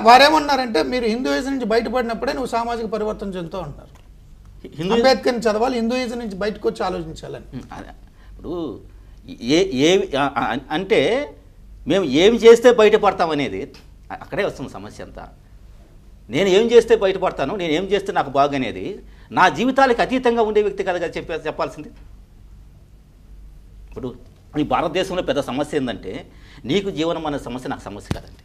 A: వారేమన్నారంటే మీరు హిందూయిజం నుంచి బయటపడినప్పుడే నువ్వు సామాజిక పరివర్తన చెందుతూ ఉంటారు. అంబేద్కర్ని చదవాలి, హిందూయిజం నుంచి బయటకు వచ్చి ఆలోచించాలని.
B: ఇప్పుడు అంటే మేము ఏం చేస్తే బయటపడతామనేది అక్కడే వస్తుంది సమస్య అంతా. నేను ఏం చేస్తే బయటపడతాను, నేను ఏం చేస్తే నాకు బాగనేది నా జీవితాలకు అతీతంగా ఉండే వ్యక్తి కదా చెప్పాల్సింది. ఇప్పుడు ఈ భారతదేశంలో పెద్ద సమస్య ఏంటంటే నీకు జీవనం అనే సమస్య నాకు సమస్య కాదండి,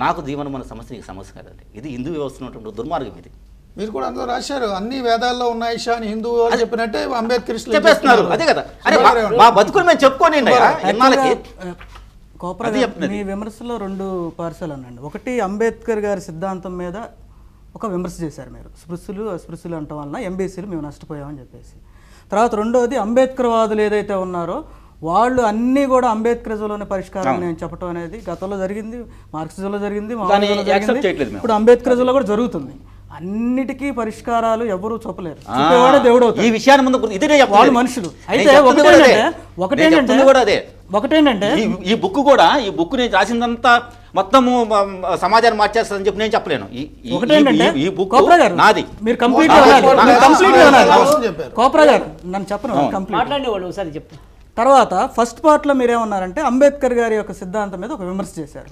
B: నాకు జీవనం అనే సమస్య నీకు సమస్య కాదండి. ఇది హిందూ వ్యవస్థ ఉన్నటువంటి దుర్మార్గం. ఇది
A: మీరు కూడా అందులో రాశారు, అన్ని వేదాల్లో ఉన్నాయి అని హిందూ అని చెప్పినట్టే అంబేద్కర్
B: చెప్పేస్తున్నారు. అదే కదా, అరే మా బతుకులు మేము చెప్పుకోండి.
D: కోపరా మీ విమర్శలో 2 పార్సల్ అనండి. ఒకటి అంబేద్కర్ గారి సిద్ధాంతం మీద ఒక విమర్శ చేశారు మీరు, స్పృశ్యులు అస్పృశ్యులు అంటాం వలన ఎంబీసీలు మేము నష్టపోయామని చెప్పేసి. తర్వాత రెండోది అంబేద్కర్ వాదులు ఏదైతే ఉన్నారో వాళ్ళు అన్నీ కూడా అంబేద్కరిజంలోనే పరిష్కారం నేను చెప్పడం అనేది గతంలో జరిగింది, మార్క్సిజంలో జరిగింది, ఇప్పుడు అంబేద్కరిజంలో కూడా జరుగుతుంది. అన్నిటికీ పరిష్కారాలు ఎవరూ చూపలేరు, చూపేవాడే దేవుడు అవుతాడు.
B: ఈ విషయాన్ని ముందు
D: వాళ్ళు మనుషులు. అయితే ఒకటేంటంటే
B: ఈ బుక్ కూడా, ఈ బుక్ నేను రాసిందంతా మొత్తము సమాజాన్ని మార్చేస్తుందని చెప్పి నేను చెప్పలేను. ఈ బుక్ నాది.
D: మీరు కంప్లీట్ కోపరా గారు నన్ను చెప్పను కంప్లీట్. తర్వాత ఫస్ట్ పార్ట్లో మీరేమన్నారంటే అంబేద్కర్ గారి యొక్క సిద్ధాంతం మీద ఒక విమర్శ చేశారు.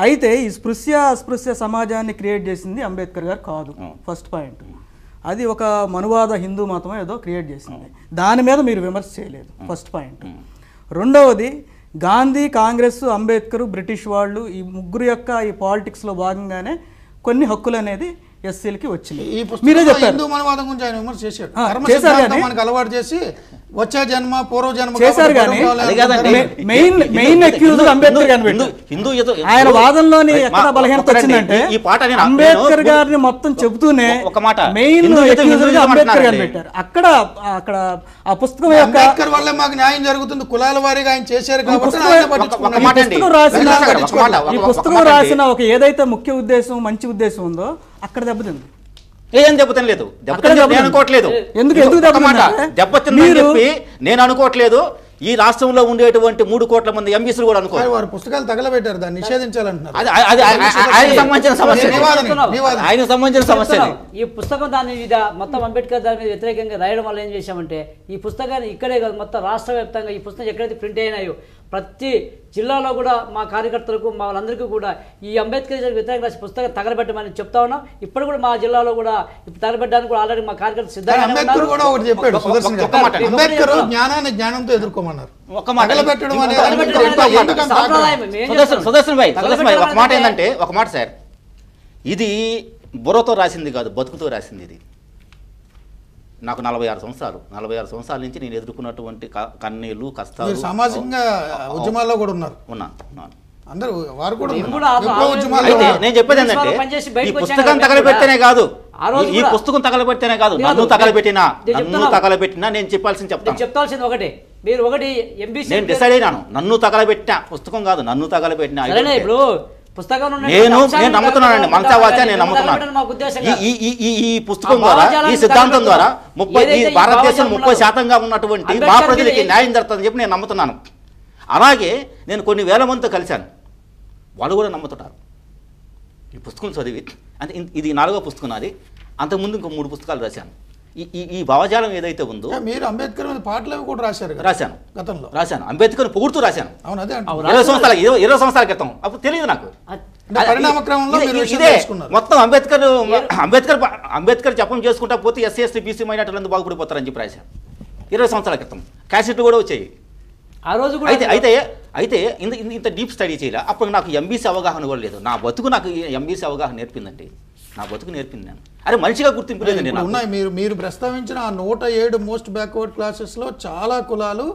D: అయితే ఈ స్పృశ్య అస్పృశ్య సమాజాన్ని క్రియేట్ చేసింది అంబేద్కర్ గారు కాదు, ఫస్ట్ పాయింట్. అది ఒక మనువాద హిందూ మతం ఏదో క్రియేట్ చేసింది, దాని మీద మీరు విమర్శ చేయలేదు, ఫస్ట్ పాయింట్. రెండవది గాంధీ, కాంగ్రెస్, అంబేద్కర్, బ్రిటిష్ వాళ్ళు ఈ ముగ్గురు యొక్క ఈ పాలిటిక్స్లో భాగంగానే కొన్ని హక్కులు అనేది ఎస్సీలకి వచ్చింది. మీరే చెప్పారు
A: హిందూ మనవాదం గురించి ఆయన విమర్శ చేశాడు. మనకు అలవాటు చేసి వచ్చే జన్మ పూర్వ జన్మ
D: చేశారు. కానీ మెయిన్ అక్యూజ్ అంబేద్కర్ గారిని ఆయన వాదనలోని ఎక్కడ బలహీనత వచ్చిందంటే అంబేద్కర్ గారిని మొత్తం చెబుతూనే మెయిన్ అక్యూజ్ అంబేద్కర్ గారిని పెట్టారు. అక్కడ ఆ పుస్తకం యొక్క
A: అంబేద్కర్ వల్లే మాకు న్యాయం జరుగుతుంది, కులాల వారీగా ఆయన చేశారు కాబట్టి
D: ఈ పుస్తకం రాసిన ఒక ఏదైతే ముఖ్య ఉద్దేశం, మంచి ఉద్దేశం ఉందో అక్కడ దెబ్బతింది.
B: ఏం దెబ్బతినలేదు, నేను అనుకోవట్లేదు. దెబ్బతిందని చెప్పి నేను అనుకోవట్లేదు. ఈ రాష్ట్రంలో ఉండేటువంటి 3 కోట్ల మంది ఎంబీసీలు కూడా అనుకోవాలి.
A: వారు పుస్తకాలు తగలబెట్టారు, దాన్ని నిషేధించాలంటున్నారు.
B: ఆయనకు సంబంధించిన సమస్య.
C: ఈ పుస్తకం దాని మీద మొత్తం అంబేద్కర్ దాని మీద వ్యతిరేకంగా రాయడం వల్ల ఏం చేశామంటే ఈ పుస్తకాన్ని ఇక్కడే కాదు మొత్తం రాష్ట్ర వ్యాప్తంగా ఈ పుస్తకం ఎక్కడైతే ప్రింట్ అయినాయో ప్రతి జిల్లాలో కూడా మా కార్యకర్తలకు మా వాళ్ళందరికీ కూడా ఈ అంబేద్కర్ వ్యతిరేక రాసి పుస్తకం తగలబెట్టమని చెప్తా ఉన్నాం. ఇప్పుడు కూడా మా జిల్లాలో కూడా తగలబెట్టడానికి కూడా ఆల్రెడీ మా కార్యకర్తలు సిద్ధంగా
A: అంబేద్కర్ కూడా ఒకటి చెప్పాడు, అంబేద్కర్ జ్ఞానాన్ని జ్ఞానంతో ఎదుర్కోమన్నారు.
B: ఒక మాట ఏంటంటే, ఒక మాట సార్, ఇది బుర్రతో రాసింది కాదు, బతుకుతో రాసింది. ఇది నాకు 46 సంవత్సరాల నుంచి నేను ఎదుర్కొన్నటువంటి కన్నీళ్ళు, కష్టాలు.
A: సామాజికంగా ఉద్యమాల్లో కూడా ఉన్నారు. అందరూ వారు కూడా
B: నేను చెప్పేది ఏంటంటే ఈ పుస్తకం తగలబెడితేనే కాదు, ఈ పుస్తకం తగలబెడితేనే కాదు, నన్ను తగలబెట్టినా నేను
C: చెప్తాల్సింది ఒకటే. మీరు ఒకటి ఎంబీసీ
B: నేను డిసైడ్ అయినాను, నన్ను తగలబెట్టినా పుస్తకం కాదు, నన్ను తగలబెట్టినా.
C: ఇప్పుడు పుస్తకం
B: నేను నమ్ముతున్నానండి, మనసా వాచా నేను నమ్ముతున్నాను. ఈ పుస్తకం ద్వారా, ఈ సిద్ధాంతం ద్వారా భారతదేశం 30% ఉన్నటువంటి మా ప్రజలకి న్యాయం జరుగుతుందని చెప్పి నేను నమ్ముతున్నాను. అలాగే నేను కొన్ని వేల మందితో కలిశాను, వాళ్ళు కూడా నమ్ముతున్నారు. ఈ పుస్తకం చదివి అంటే ఇది 4వ పుస్తకం నాది. అంతకుముందు ఇంకో 3 పుస్తకాలు రాశాను. ఈ భావజాలం ఏదైతే ఉందో,
A: మీరు అంబేద్కర్ మీద పాటలు కూడా
B: రాశాను
A: గతంలో.
B: అంబేద్కర్ పొగుడుతూ రాశాను.
A: అవును, అదే
B: 20 సంవత్సరాల క్రితం. అప్పుడు తెలియదు నాకు. ఇదే మొత్తం అంబేద్కర్ జపం చేసుకుంటా పోతే ఎస్సీ ఎస్టీ బీసీ మైనార్టీలందరూ బాగుపడిపోతారని చెప్పి రాశాను 20 సంవత్సరాల క్రితం. క్యాసెట్లు కూడా వచ్చాయి
C: ఆ రోజు.
B: అయితే ఇంత డీప్ స్టడీ చేయలే. అప్పుడు నాకు ఎంబీసీ అవగాహన కూడా లేదు. నా బతుకు నాకు ఎంబీసీ అవగాహన నేర్పిందండి, నా బతుకు నేర్పింది. నేను అరే మనిషిగా గుర్తింపు లేదండి.
A: ఉన్నాయి మీరు ప్రస్తావించిన ఆ 107 మోస్ట్ బ్యాక్వర్డ్ క్లాసెస్ లో చాలా కులాలు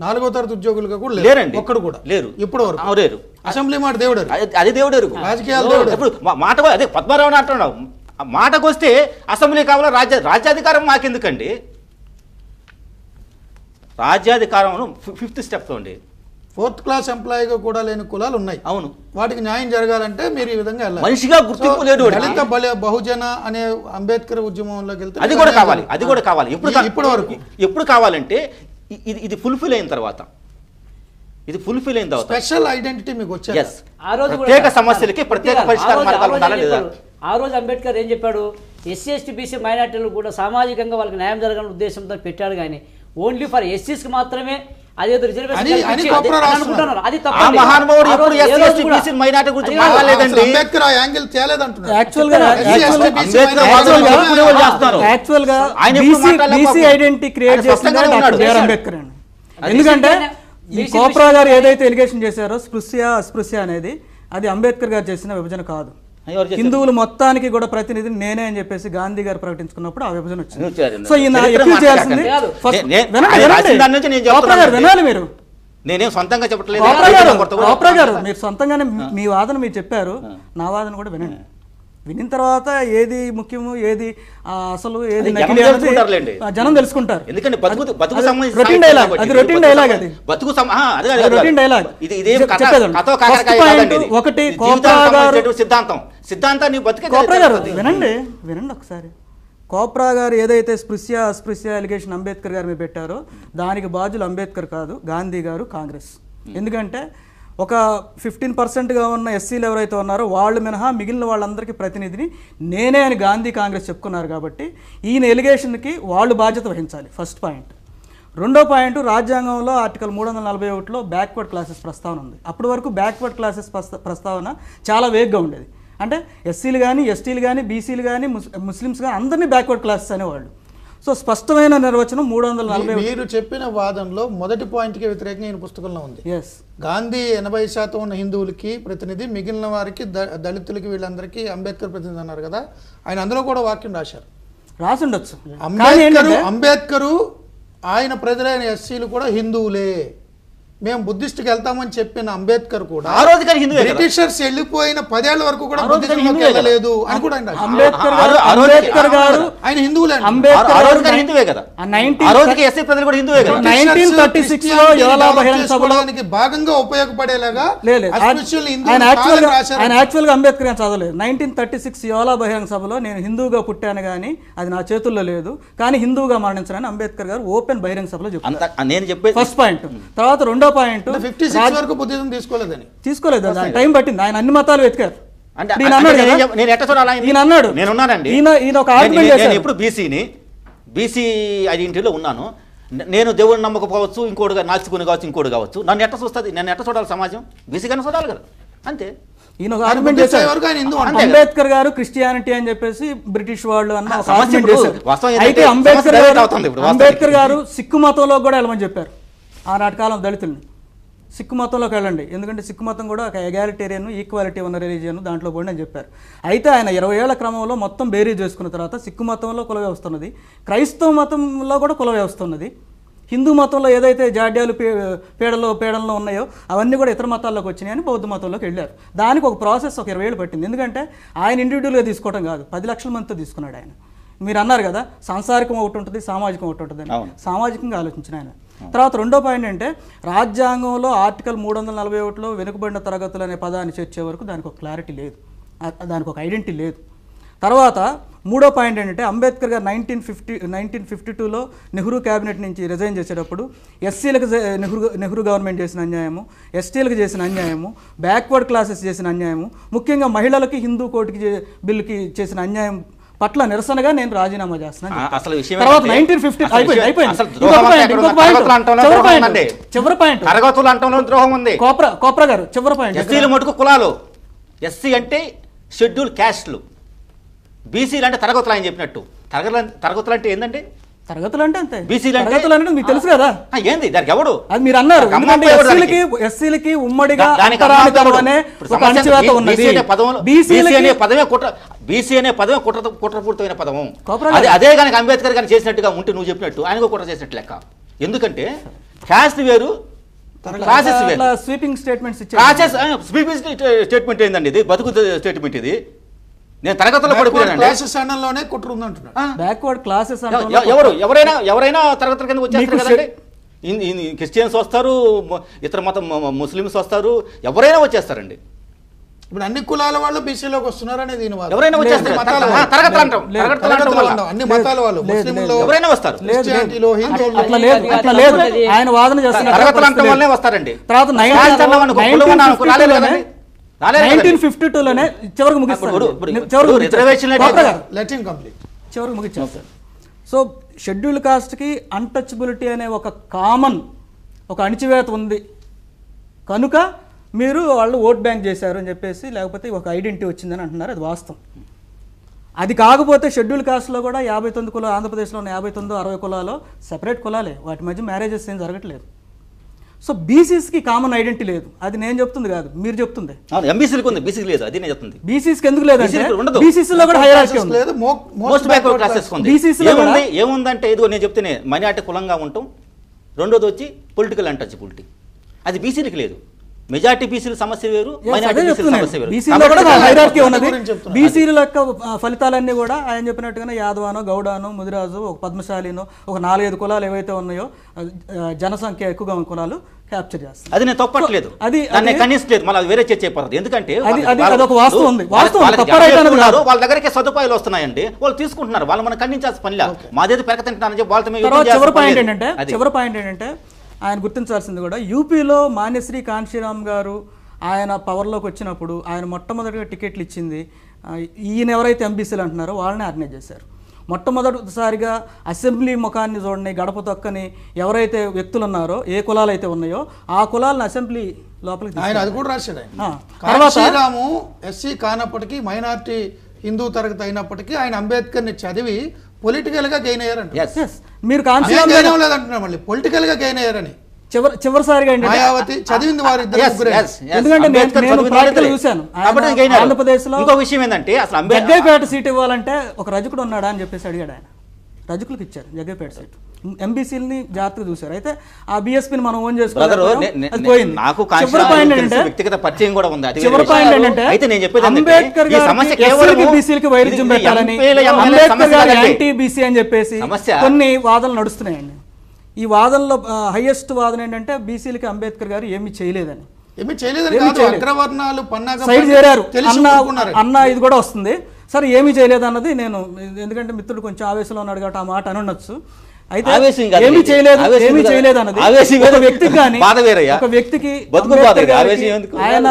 A: 4వ తరగతి ఉద్యోగులుగా కూడా
B: లేరండి,
A: ఒక్కడు కూడా
B: లేరు
A: ఇప్పుడు వరకు
B: లేరు.
A: అసెంబ్లీ మాట దేవుడు,
B: అది దేవుడు,
A: రాజకీయాలు దేవుడు.
B: ఇప్పుడు మాట అదే పద్మారావు అంటున్నావు, మాటకు వస్తే అసెంబ్లీ కావాలా, రాజ్యాధికారం మాకెందుకండి? రాజ్యాధికారం 5th స్టెప్ అండి.
A: 4th క్లాస్ ఎంప్లాయీగా కూడా లేని కులాలు ఉన్నాయి.
B: అవును,
A: వాటికి న్యాయం జరగాలంటే మీరు ఈ విధంగా వెళ్ళాలి.
B: మనిషిగా గుర్తింపు లేదు.
A: దళిత బహుజన అనే అంబేద్కర్ ఉద్యమంలోకి వెళ్తే
B: అది కూడా కావాలి. ఇప్పుడు వరకు ఎప్పుడు కావాలంటే ఇది ఫుల్ఫిల్ అయిన తర్వాత,
A: స్పెషల్ ఐడెంటిటీ మీకు వచ్చేది.
B: ప్రత్యేక సమస్యలకి ప్రత్యేక పరిష్కార మార్గాలు ఉండాలా లేదా?
C: ఆ రోజు అంబేద్కర్ ఏం చెప్పాడు? ఎస్సీ ఎస్టీ బీసీ మైనార్టీలు కూడా సామాజికంగా వాళ్ళకి న్యాయం జరగాలనే ఉద్దేశంతో పెట్టాడు. కానీ ఓన్లీ ఫర్ ఎస్సీస్కి మాత్రమే అదేదో
A: అని
C: రిజర్వేషన్
A: కోప్రా రాస్తున్నారు.
C: అనుకుంటున్నారు. అది
B: ఆ
C: తప్పండి.
B: మహానుభావుడు
C: ఆ
B: ఎప్పుడు
C: రోజు ఏ
B: ఎస్సీ
C: రోజు
B: ఎస్టీ
C: కూడా-
B: బీసీ మైనార్టీ గురించి
C: అది
B: మాట్లాడలేదండి.
A: అసలు అంబేద్కర్ ఆ యాంగిల్ తేలేదంటున్నారు.
D: యాక్చువల్గా
B: ఆయన ఎప్పుడు మాట్లాడలేదు
D: బీసీ
B: పాపం.
D: ఐడెంటిటీ క్రియేట్
B: ఆయన
D: చేసింది
B: స్పష్టంగానే
D: డాక్టర్
B: ఉన్నాడు.
D: బిఆర్ అంబేద్కర్ అండి.
B: అది
D: ఎందుకంటే ఈ
C: BC
D: కోప్రా గారు ఏదైతే ఎలిగేషన్ చేశారో అస్పృశ్య అనేది అది అంబేద్కర్ గారు చేసిన విభజన కాదు.
B: ఎవరు చేశారు?
D: హిందువులు మొత్తానికి కూడా ప్రతినిధిని నేనే అని చెప్పేసి గాంధీ గారు ప్రకటించుకున్నప్పుడు ఆ విభజన వచ్చింది.
B: నువ్వు చేయాలి.
D: సో ఈయన
B: చరిత్ర
D: ఎప్పుడు చేయాల్సింది
B: మాట్లాడకండి.
C: కాదు.
D: ఫస్ట్
B: ఆయన రాసిన దాని నుంచి నేను
D: కోప్రా గారు
B: చెప్తున్నాను.
D: వినాలి మీరు.
B: నేనేం సొంతంగా చెప్పట్లేదు.
D: కోప్రా గారు మీరు సొంతంగానే మీ వాదన మీరు చెప్పారు, నా వాదన కూడా వినండి. వినిన తర్వాత ఏది ముఖ్యము ఏది అసలు ఏది
B: అది
D: నకిలీ
B: జనం
D: అనేది
B: తెలుసుకుంటారులేండి.
D: జనం తెలుసుకుంటారు.
B: ఎందుకంటే బతుకు సంబంధించిన
D: రొటీన్ డైలాగ్ అది రొటీన్ డైలాగ్ అది
B: బతుకు అది
D: రొటీన్ డైలాగ్
B: ఇది ఇదేం కథ
D: చెప్పేదండి.
B: కథో
D: ఫస్ట్
B: కాకరకాయ
D: పాయింట్
B: కాదండి ఇది.
D: ఒకటి
B: ఇది
D: కోప్రా
B: జీవితానికి
D: గారు
B: సంబంధించిన సిద్ధాంతాన్ని బతికే
D: కోప్రా గారు వినండి ఒకసారి. కోప్రా గారు ఏదైతే అస్పృశ్య అలిగేషన్ అంబేద్కర్ గారి మీద పెట్టారో దానికి బాధ్యులు అంబేద్కర్ కాదు, గాంధీ గారు, కాంగ్రెస్. ఎందుకంటే ఒక 15%గా ఉన్న ఎస్సీలు ఎవరైతే ఉన్నారో వాళ్ళు మినహా మిగిలిన వాళ్ళందరికీ ప్రతినిధిని నేనే అని గాంధీ కాంగ్రెస్ చెప్పుకున్నారు. కాబట్టి ఈయన ఎలిగేషన్కి వాళ్ళు బాధ్యత వహించాలి. First point. రెండో పాయింట్, రాజ్యాంగంలో ఆర్టికల్ 341లో బ్యాక్వర్డ్ క్లాసెస్ ప్రస్తావన ఉంది. అప్పటి వరకు బ్యాక్వర్డ్ క్లాసెస్ ప్రస్తావన చాలా వేగ్గా ఉండేది. అంటే ఎస్సీలు కానీ ఎస్టీలు కానీ బీసీలు కానీ ముస్లిమ్స్ కానీ అందరినీ బ్యాక్వర్డ్ క్లాసెస్ అనేవాళ్ళు. సో స్పష్టమైన నిర్వచనం 340.
A: మీరు చెప్పిన వాదనలో మొదటి పాయింట్కి వ్యతిరేకంగా ఈయన పుస్తకంలో ఉంది.
D: ఎస్,
A: గాంధీ 80% ఉన్న హిందువులకి ప్రతినిధి, మిగిలిన వారికి దళితులకి వీళ్ళందరికీ అంబేద్కర్ ప్రతినిధి అన్నారు కదా. ఆయన అందులో కూడా వాక్యం రాశారు.
D: రాసుండొచ్చు.
A: అంబేద్కరు ఆయన ప్రజలైన ఎస్సీలు కూడా హిందువులే, మేము బుద్ధిస్ట్కి వెళ్తామని చెప్పిన అంబేద్కర్ కూడా
B: ఆ రోజు కానీ హిందువే కదా.
A: బ్రిటిషర్స్ వెళ్ళిపోయిన 10 ఏళ్ల వరకు కూడా
B: ఆ రోజు కానీ
A: బుద్ధిజంలోకి
B: హిందువే కదా.
A: వెళ్ళలేదు అని కూడా ఆయన రాశారు.
D: అంబేద్కర్ గారు
A: ఆయన హిందువులే అండి.
B: ఆ రోజు కానీ హిందువే కదా. ఆ రోజుకి ఎస్సీ ప్రజలు కూడా హిందువే కదా.
D: 1936 లో యోలా బహిరంగ సభలో
A: భాగంగా ఉపయోగపడేలాగా
D: లేదు.
A: అస్పృశ్యుల్ని హిందువులు
D: ఆయన
A: కాదని రాశారు.
D: యాక్చువల్గా అంబేద్కర్ అని చదవలేదు. 1936 యోలా బహిరంగ సభలో నేను హిందువుగా పుట్టాను కానీ అది నా చేతుల్లో లేదు, కానీ హిందువుగా మరణించానని అంబేద్కర్ గారు ఓపెన్ బహిరంగ సభలో చెప్పారు.
B: నేను చెప్పేది
D: ఫస్ట్ పాయింట్. తర్వాత రెండో పాయింట్,
A: 56 వరకు బుద్ధిజం తీసుకోలేదని.
D: తీసుకోలేదు, దాని టైం పట్టింది. ఆయన అన్ని మతాలు వెతికారు.
B: అంటే
D: ఈయన అన్నాడు కదా,
B: నేను ఎట్ట చూడాలి?
D: ఈయన అన్నాడు,
B: నేను ఉన్నానండి.
D: ఈయన ఒక ఆర్గ్యుమెంట్
B: నేను
D: చేశారు.
B: ఎప్పుడు బీసీ ఐడెంటిటీలో ఉన్నాను. నేను దేవుడిని నమ్మకపోవచ్చు, ఇంకోటి నాల్చుకుని కావచ్చు, ఇంకోటి కావచ్చు. నన్ను ఎట్ట చూస్తుంది? నేను ఎట్ట చూడాలి? సమాజం బీసీగానే చూడాలి కదా, అంతే.
D: ఈయన ఒక ఆర్గ్యుమెంట్ చేశారు. అంబేద్కర్ గారు క్రిస్టియానిటీ అని చెప్పేసి బ్రిటిష్ వాళ్ళు అన్న ఒక ఆర్గ్యుమెంట్ చేశారు. అయితే అంబేద్కర్ గారు సిక్కు మతంలో కూడా వెళ్ళమని చెప్పారు. ఆనాటి కాలం దళితుల్ని సిక్కు మతంలోకి వెళ్ళండి, ఎందుకంటే సిక్కు మతం కూడా ఒక ఎగాలిటేరియన్, ఈక్వాలిటీ ఉన్న రిలీజియన్, దాంట్లో పోండి అని చెప్పారు. అయితే ఆయన 20 ఏళ్ల క్రమంలో మొత్తం బేరీ చేసుకున్న తర్వాత సిక్కు మతంలో కుల వ్యవస్థ ఉన్నది, క్రైస్తవ మతంలో కూడా కుల వ్యవస్థ ఉన్నది, హిందూ మతంలో ఏదైతే జాడ్యాలు పీడనలో ఉన్నాయో అవన్నీ కూడా ఇతర మతాల్లోకి వచ్చినాయని బౌద్ధ మతంలోకి వెళ్ళారు. దానికి ఒక ప్రాసెస్ ఒక 20 ఏళ్ళు పట్టింది. ఎందుకంటే ఆయన ఇండివిజువల్గా తీసుకోవడం కాదు, 10 లక్షల మందితో తీసుకున్నాడు ఆయన. మీరు అన్నారు కదా సాంసారికం ఒకటి ఉంటుంది, సామాజికం ఒకటి ఉంటుంది అని. సామాజికంగా ఆలోచించిన ఆయన. తర్వాత రెండో పాయింట్ అంటే రాజ్యాంగంలో ఆర్టికల్ 341లో వెనుకబడిన తరగతులు అనే పదాన్ని చేర్చే వరకు దానికి ఒక క్లారిటీ లేదు, దానికి ఒక ఐడెంటిటీ లేదు. తర్వాత మూడో పాయింట్ ఏంటంటే అంబేద్కర్ గారు 1952లో నెహ్రూ క్యాబినెట్ నుంచి రిజైన్ చేసేటప్పుడు ఎస్సీలకు నెహ్రూ గవర్నమెంట్ చేసిన అన్యాయము, ఎస్టీలకు చేసిన అన్యాయము, బ్యాక్వర్డ్ క్లాసెస్ చేసిన అన్యాయము, ముఖ్యంగా మహిళలకి హిందూ కోర్టుకి బిల్లుకి చేసిన అన్యాయం పట్ల నిరసనగా నేను రాజీనామా చేస్తున్నాను. తర్వాత 1950 చివరి పాయింట్ కోప్రా గారు చివరి పాయింట్,
B: ఎస్సీలు మటుకు కులాలు. ఎస్సీ అంటే షెడ్యూల్ క్యాస్ట్లు, బీసీలు అంటే తరగతులు. ఆయన చెప్పినట్టు తరగతులు అంటే ఏంటంటే
D: తరగతులు అంటే అంతే.
B: బీసీలు
D: తరగతులు అంటే మీకు తెలుసు కదా,
B: ఏంది దానికి ఎవడు
D: అది మీరు అన్నారు. ఎస్సీలకి ఉమ్మడిగా
B: బీసీ అనే పదమే కుట్రపూరితమైన పదము. అదే కనుక అంబేద్కర్ గారిని చేసినట్టుగా ఉంటే నువ్వు చెప్పినట్టు ఆయన కుట్ర చేసినట్టు లెక్క. ఎందుకంటే క్యాస్ట్ వేరు, క్లాసెస్ వేరు.
D: స్వీపింగ్ స్టేట్మెంట్స్
B: స్వీపింగ్ స్టేట్మెంట్ ఏందండి ఇది? బతుకు స్టేట్మెంట్ ఇది. నేను తరగతుల్లో పడిపోయానండి.
D: బ్యాక్వర్డ్ క్లాసెస్
B: ఎవరైనా తరగతుల కింద వచ్చేస్తారు కదండి. క్రిస్టియన్స్ వస్తారు, ఇతర మతం ముస్లిమ్స్ వస్తారు, ఎవరైనా వచ్చేస్తారండి.
A: ఇప్పుడు అన్ని కులాల వాళ్ళు బీసీలోకి వస్తున్నారు అనేది
B: ఎవరైనా వచ్చేస్తారు.
A: అన్ని మతాల వాళ్ళు
B: ఎవరైనా వస్తారు.
D: ఆయన వాదన చేస్తున్నారు
B: తరగతులు అంటాం వల్లే వస్తారండి.
D: తర్వాత 1952లోనే చివరికి ముగించారు. సో షెడ్యూల్ కాస్ట్కి అన్టచబిలిటీ అనే ఒక కామన్ ఒక అణిచివేత ఉంది కనుక మీరు వాళ్ళు ఓట్ బ్యాంక్ చేశారు అని చెప్పేసి, లేకపోతే ఒక ఐడెంటిటీ వచ్చిందని అంటున్నారు. అది వాస్తవం. అది కాకపోతే షెడ్యూల్ కాస్ట్లో కూడా 59 కులాలు, ఆంధ్రప్రదేశ్లో ఉన్న 59, 60 కులాలు సెపరేట్ కులాలే, వాటి మధ్య మ్యారేజెస్ ఏం జరగట్లేదు. సో బీసీస్కి కామన్ ఐడెంటిటీ లేదు. అది నేను చెప్తుంది కాదు, మీరు చెప్తుంది.
B: ఎంబీసీలకు ఉంది, బీసీకి లేదు. అది నేను చెప్తుంది.
D: బీసీస్కి ఎందుకు లేదంటే
B: ఉండదు.
D: బీసీసీలో కూడా హైరార్కీ ఉంది.
A: లేదు,
B: మోస్ట్ బ్యాక్వర్డ్ క్లాసెస్ ఉంది.
D: బీసీసీలో కూడా
B: ఏముందంటే ఇదిగో నేను చెప్తేనే మైనార్టీ కులంగా ఉంటాం. రెండోది వచ్చి పొలిటికల్ అన్టచబిలిటీ. అది బీసీలకు లేదు. మెజార్టీ బీసీల సమస్య వేరు, మైనార్టీ బీసీల సమస్య వేరు.
D: బీసీలో కూడా హైరార్కీ ఉన్నది. బీసీల యొక్క ఫలితాలన్నీ కూడా ఆయన చెప్పినట్టుగానే యాదవానో, గౌడానో, ముదిరాజు, ఒక పద్మశాలినో, ఒక 4-5 కులాలు ఏవైతే ఉన్నాయో, జనసంఖ్య ఎక్కువగా ఉన్న కులాలు క్యాప్చర్ చేస్తారు.
B: అది నేను తప్పట్లేదు, దాన్ని కనీసలేదు. మళ్ళీ వేరే చర్చ అయిపోతుంది. ఎందుకంటే వాళ్ళ దగ్గరికి సదుపాయాలు వస్తున్నాయండి, వాళ్ళు తీసుకుంటున్నారు. వాళ్ళు మనం ఖండించాల్సిన పనిలా. మాదేది పెరగతింటున్నారని చెప్పి వాళ్ళతో.
D: చివరి పాయింట్ ఏంటంటే ఆయన గుర్తించాల్సింది కూడా, యూపీలో మాన్యశ్రీ కాంశీరామ్ గారు ఆయన పవర్లోకి వచ్చినప్పుడు ఆయన మొట్టమొదటిగా టికెట్లు ఇచ్చింది ఈయన ఎవరైతే ఎంబీసీలు అంటున్నారో వాళ్ళని ఆర్గనైజ్ చేశారు. మొట్టమొదటిసారిగా అసెంబ్లీ ముఖాన్ని చూడని, గడప తొక్కని ఎవరైతే వ్యక్తులు ఉన్నారో, ఏ కులాలు అయితే ఉన్నాయో ఆ కులాలను అసెంబ్లీ లోపలికి
A: ఆయన అది కూడా రాశాడు. కాంశీరాము ఎస్సీ కానప్పటికీ, మైనార్టీ హిందూ తరగతి అయినప్పటికీ ఆయన అంబేద్కర్ని చదివి పొలిటికల్ గా గెయిన్ అయ్యారంట.
D: మీరు
A: లేదంటున్నారు మళ్ళీ పొలిటికల్ గా గెయిన్ అయ్యారని.
D: చివరిసారిగా
A: మాయావతి చదివింది వారిద్దరు.
D: ఎందుకంటే నేను ప్రాక్టికల్ చూశాను. ఆంధ్రప్రదేశ్ లో
B: ఇంకో విషయం ఏంటంటే అసలు
D: జగ్గైపేట సీట్ ఇవ్వాలంటే ఒక రజకుడు ఉన్నాడా అని చెప్పేసి అడిగాడు ఆయన. రజకులకు ఇచ్చారు జగ్గైపేట సీట్. ఎంబీసీలని జాగ్రత్తగా చూశారు. అయితే ఆ బీఎస్పీని మనం ఓన్ చేసుకోవాలి. అంబేద్కర్ గారికి బీసీలకి వైరుధ్యం పెట్టాలని, అంబేద్కర్ గారు యాంటీ బీసీ అని చెప్పేసి కొన్ని వాదనలు నడుస్తున్నాయండి. ఈ వాదనలో హైయెస్ట్ వాదన ఏంటంటే బీసీలకి అంబేద్కర్ గారు ఏమీ చేయలేదని. సైడ్ చేరారు అన్న ఇది కూడా వస్తుంది. సరే ఏమీ చేయలేదు అన్నది నేను, ఎందుకంటే మిత్రుడు కొంచెం ఆవేశంలో ఉన్నాడు కాబట్టి ఆ మాట అనొచ్చు. అయితే ఏమీ చేయలేదు అన్నది ఒక వ్యక్తికి కానీ, ఒక వ్యక్తికి ఆయన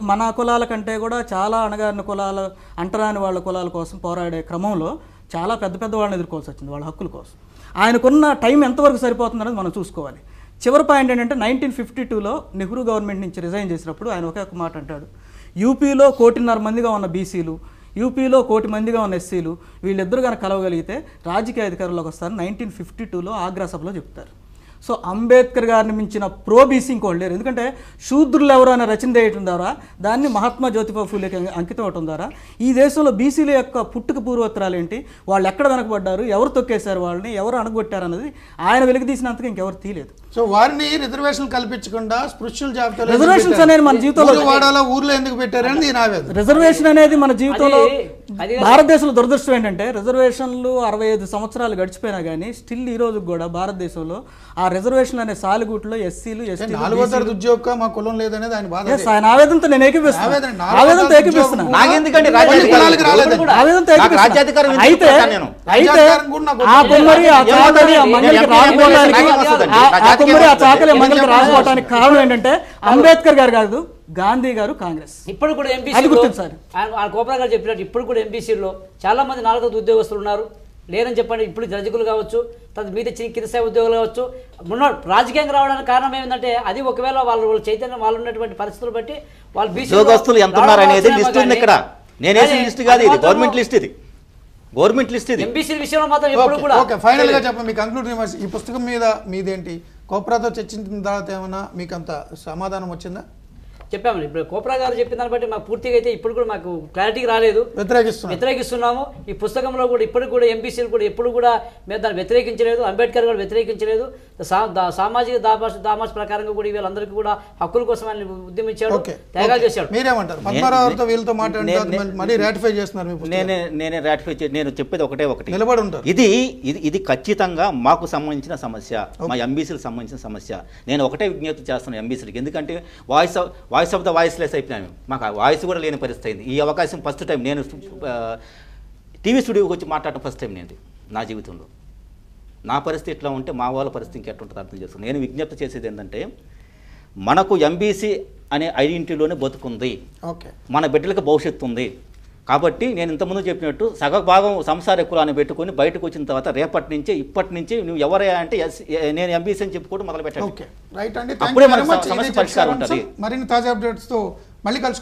D: మన కులాల కంటే కూడా చాలా అణగారిన కులాలు, అంటరాని వాళ్ళ కులాల కోసం పోరాడే క్రమంలో చాలా పెద్ద పెద్ద వాళ్ళని ఎదుర్కోవాల్సి వచ్చింది వాళ్ళ హక్కుల కోసం. ఆయనకున్న టైం ఎంతవరకు సరిపోతుందనేది మనం చూసుకోవాలి. చివరి పాయింట్ ఏంటంటే 1952లో నెహ్రూ గవర్నమెంట్ నుంచి రిజైన్ చేసినప్పుడు ఆయన ఒకే ఒక మాట అంటాడు, యూపీలో 1.5 కోటి మందిగా ఉన్న బీసీలు, యూపీలో 1 కోటి మందిగా ఉన్న ఎస్సీలు, వీళ్ళిద్దరు కనుక కలవగలిగితే రాజకీయ అధికారంలోకి వస్తారు 1952లో ఆగ్రా సభలో చెప్తారు. సో అంబేద్కర్ గారిని మించిన ప్రో బీసీ ఇంకోళ్ళు లేరు. ఎందుకంటే శూద్రులు ఎవరు అనే రచన చేయటం ద్వారా, దాన్ని మహాత్మా జ్యోతిబా ఫూలేకి అంకితం అవటం ద్వారా ఈ దేశంలో బీసీల యొక్క పుట్టుక పూర్వోత్తరాలు ఏంటి, వాళ్ళు ఎక్కడ వెనకబడ్డారు, ఎవరు తొక్కేశారు, వాళ్ళని ఎవరు అణగొట్టారు అన్నది ఆయన వెలికితీసినంతగా ఇంకెవరు తీయలేదు.
A: సో వారిని రిజర్వేషన్ కల్పించకుండా స్పృశ్యుల జాబితాలో
D: రిజర్వేషన్స్ అనేది మన జీవితంలో
A: ఊర్లో ఎందుకు పెట్టారని
D: రిజర్వేషన్ అనేది మన జీవితంలో భారతదేశంలో దురదృష్టం ఏంటంటే రిజర్వేషన్లు 65 సంవత్సరాలు గడిచిపోయినా కానీ స్టిల్ ఈ రోజు కూడా భారతదేశంలో ఆ రిజర్వేషన్ అనే సాలుగూట్లో ఎస్సీలు, ఎస్టీలు, 4వ తరగతి
A: ఉద్యోగం మా కులం లేదనేది ఆయన బాధ.
D: ఆయన ఆవేదనతో నేను ఏకీపిస్తున్నాను. అయితే ఆ కుమ్మరి ఆ చాకలి ఆ మంగళకి రాకపోవడానికి కారణం ఏంటంటే అంబేద్కర్ గారు కాదు, గాంధీ గారు, కాంగ్రెస్.
C: ఇప్పుడు కూడా ఎంబీసీ కోపరా గారు చెప్పినట్టు ఇప్పుడు కూడా ఎంబీసీలో చాలా మంది 4వ తరగతి ఉద్యోగస్తులు ఉన్నారు. లేరని చెప్పండి. ఇప్పుడు రజకులు కావచ్చు, మిగతా కింద స్థాయి ఉద్యోగులు కావచ్చు, రాజకీయంగా రావడానికి కారణం ఏంటంటే అది ఒకవేళ వాళ్ళు చైతన్యం వాళ్ళు ఉన్నటువంటి పరిస్థితులు బట్టి వాళ్ళు
B: ఉద్యోగస్తులు ఎంత ఉన్నారు అనేది లిస్ట్ ఉంది ఇక్కడ. నేనేసిన లిస్ట్ కాదు ఇది, గవర్నమెంట్ లిస్ట్ ఇది, గవర్నమెంట్ లిస్ట్ ఇది.
C: ఎంబీసీ విషయంలో మాత్రం ఇప్పుడు కూడా
A: ఓకే ఫైనల్ గా చెప్పండి మీ కంక్లూడ్ రిమార్క్స్. ఈ పుస్తకం మీద మీదేంటి, కోప్రాతో చర్చించిన తర్వాత ఏమైనా మీకు అంత సమాధానం వచ్చిందా?
C: చెప్పామండి. ఇప్పుడు కోప్రా గారు చెప్పిన దాన్ని బట్టి మాకు పూర్తిగా అయితే ఇప్పుడు కూడా మాకు క్లారిటీ రాలేదు, వ్యతిరేకిస్తున్నాము. ఈ పుస్తకంలో కూడా ఇప్పటికి కూడా ఎంబీసీలు కూడా ఎప్పుడు కూడా మేము దాన్ని వ్యతిరేకించలేదు, అంబేద్కర్ గారు వ్యతిరేకించలేదు. సామాజిక దామాష ప్రకారంగా కూడా వీళ్ళందరికీ కూడా హక్కుల కోసం ఆయన ఉద్యమించాడు, త్యాగాలు చేశాడు.
A: మీరేమంటారు? పద్మారావుతో వీళ్ళతో మాట్లాడి రాటిఫై చేస్తున్నారు.
B: నేనే రాటిఫై నేను చెప్పేది ఒకటి
A: నిలబడి ఉంటారు.
B: ఇది ఖచ్చితంగా మాకు సంబంధించిన సమస్య, మా ఎంబీసీలకు సంబంధించిన సమస్య. నేను ఒకటే విజ్ఞప్తి చేస్తున్నాను ఎంబీసీలకు, ఎందుకంటే వాయిస్ ఆఫ్ ద వాయిస్లెస్ అయిపోయినాము. మాకు వాయిస్ కూడా లేని పరిస్థితి అయింది. ఈ అవకాశం ఫస్ట్ టైం నేను టీవీ స్టూడియోకి వచ్చి మాట్లాడటం ఫస్ట్ టైం నేను నా జీవితంలో. నా పరిస్థితి ఎట్లా ఉంటే మా వాళ్ళ పరిస్థితి ఇంకెట్లుంటుంది అర్థం చేసుకున్నాను. నేను విజ్ఞప్తి చేసేది ఏంటంటే మనకు ఎంబీసీ అనే ఐడెంటిటీలోనే బతుకుంది, మన బిడ్డలకు భవిష్యత్తు ఉంది. కాబట్టి నేను ఇంతకుముందు చెప్పినట్టు సగభాగం సంసార కులాన్ని పెట్టుకొని బయటకు వచ్చిన తర్వాత ఇప్పటి నుంచి నువ్వు ఎవరయ్యా అంటే నేను ఎంబీసీ అని చెప్పుకోవడం మొదలు పెట్టాను.
A: ఓకే రైట్ అండి,
B: అప్పుడే మనకు సమస్య పరిష్కారం ఉంటుంది.
A: మరిన్ని తాజా అప్డేట్స్తో మళ్ళీ కలుసుకుందాం.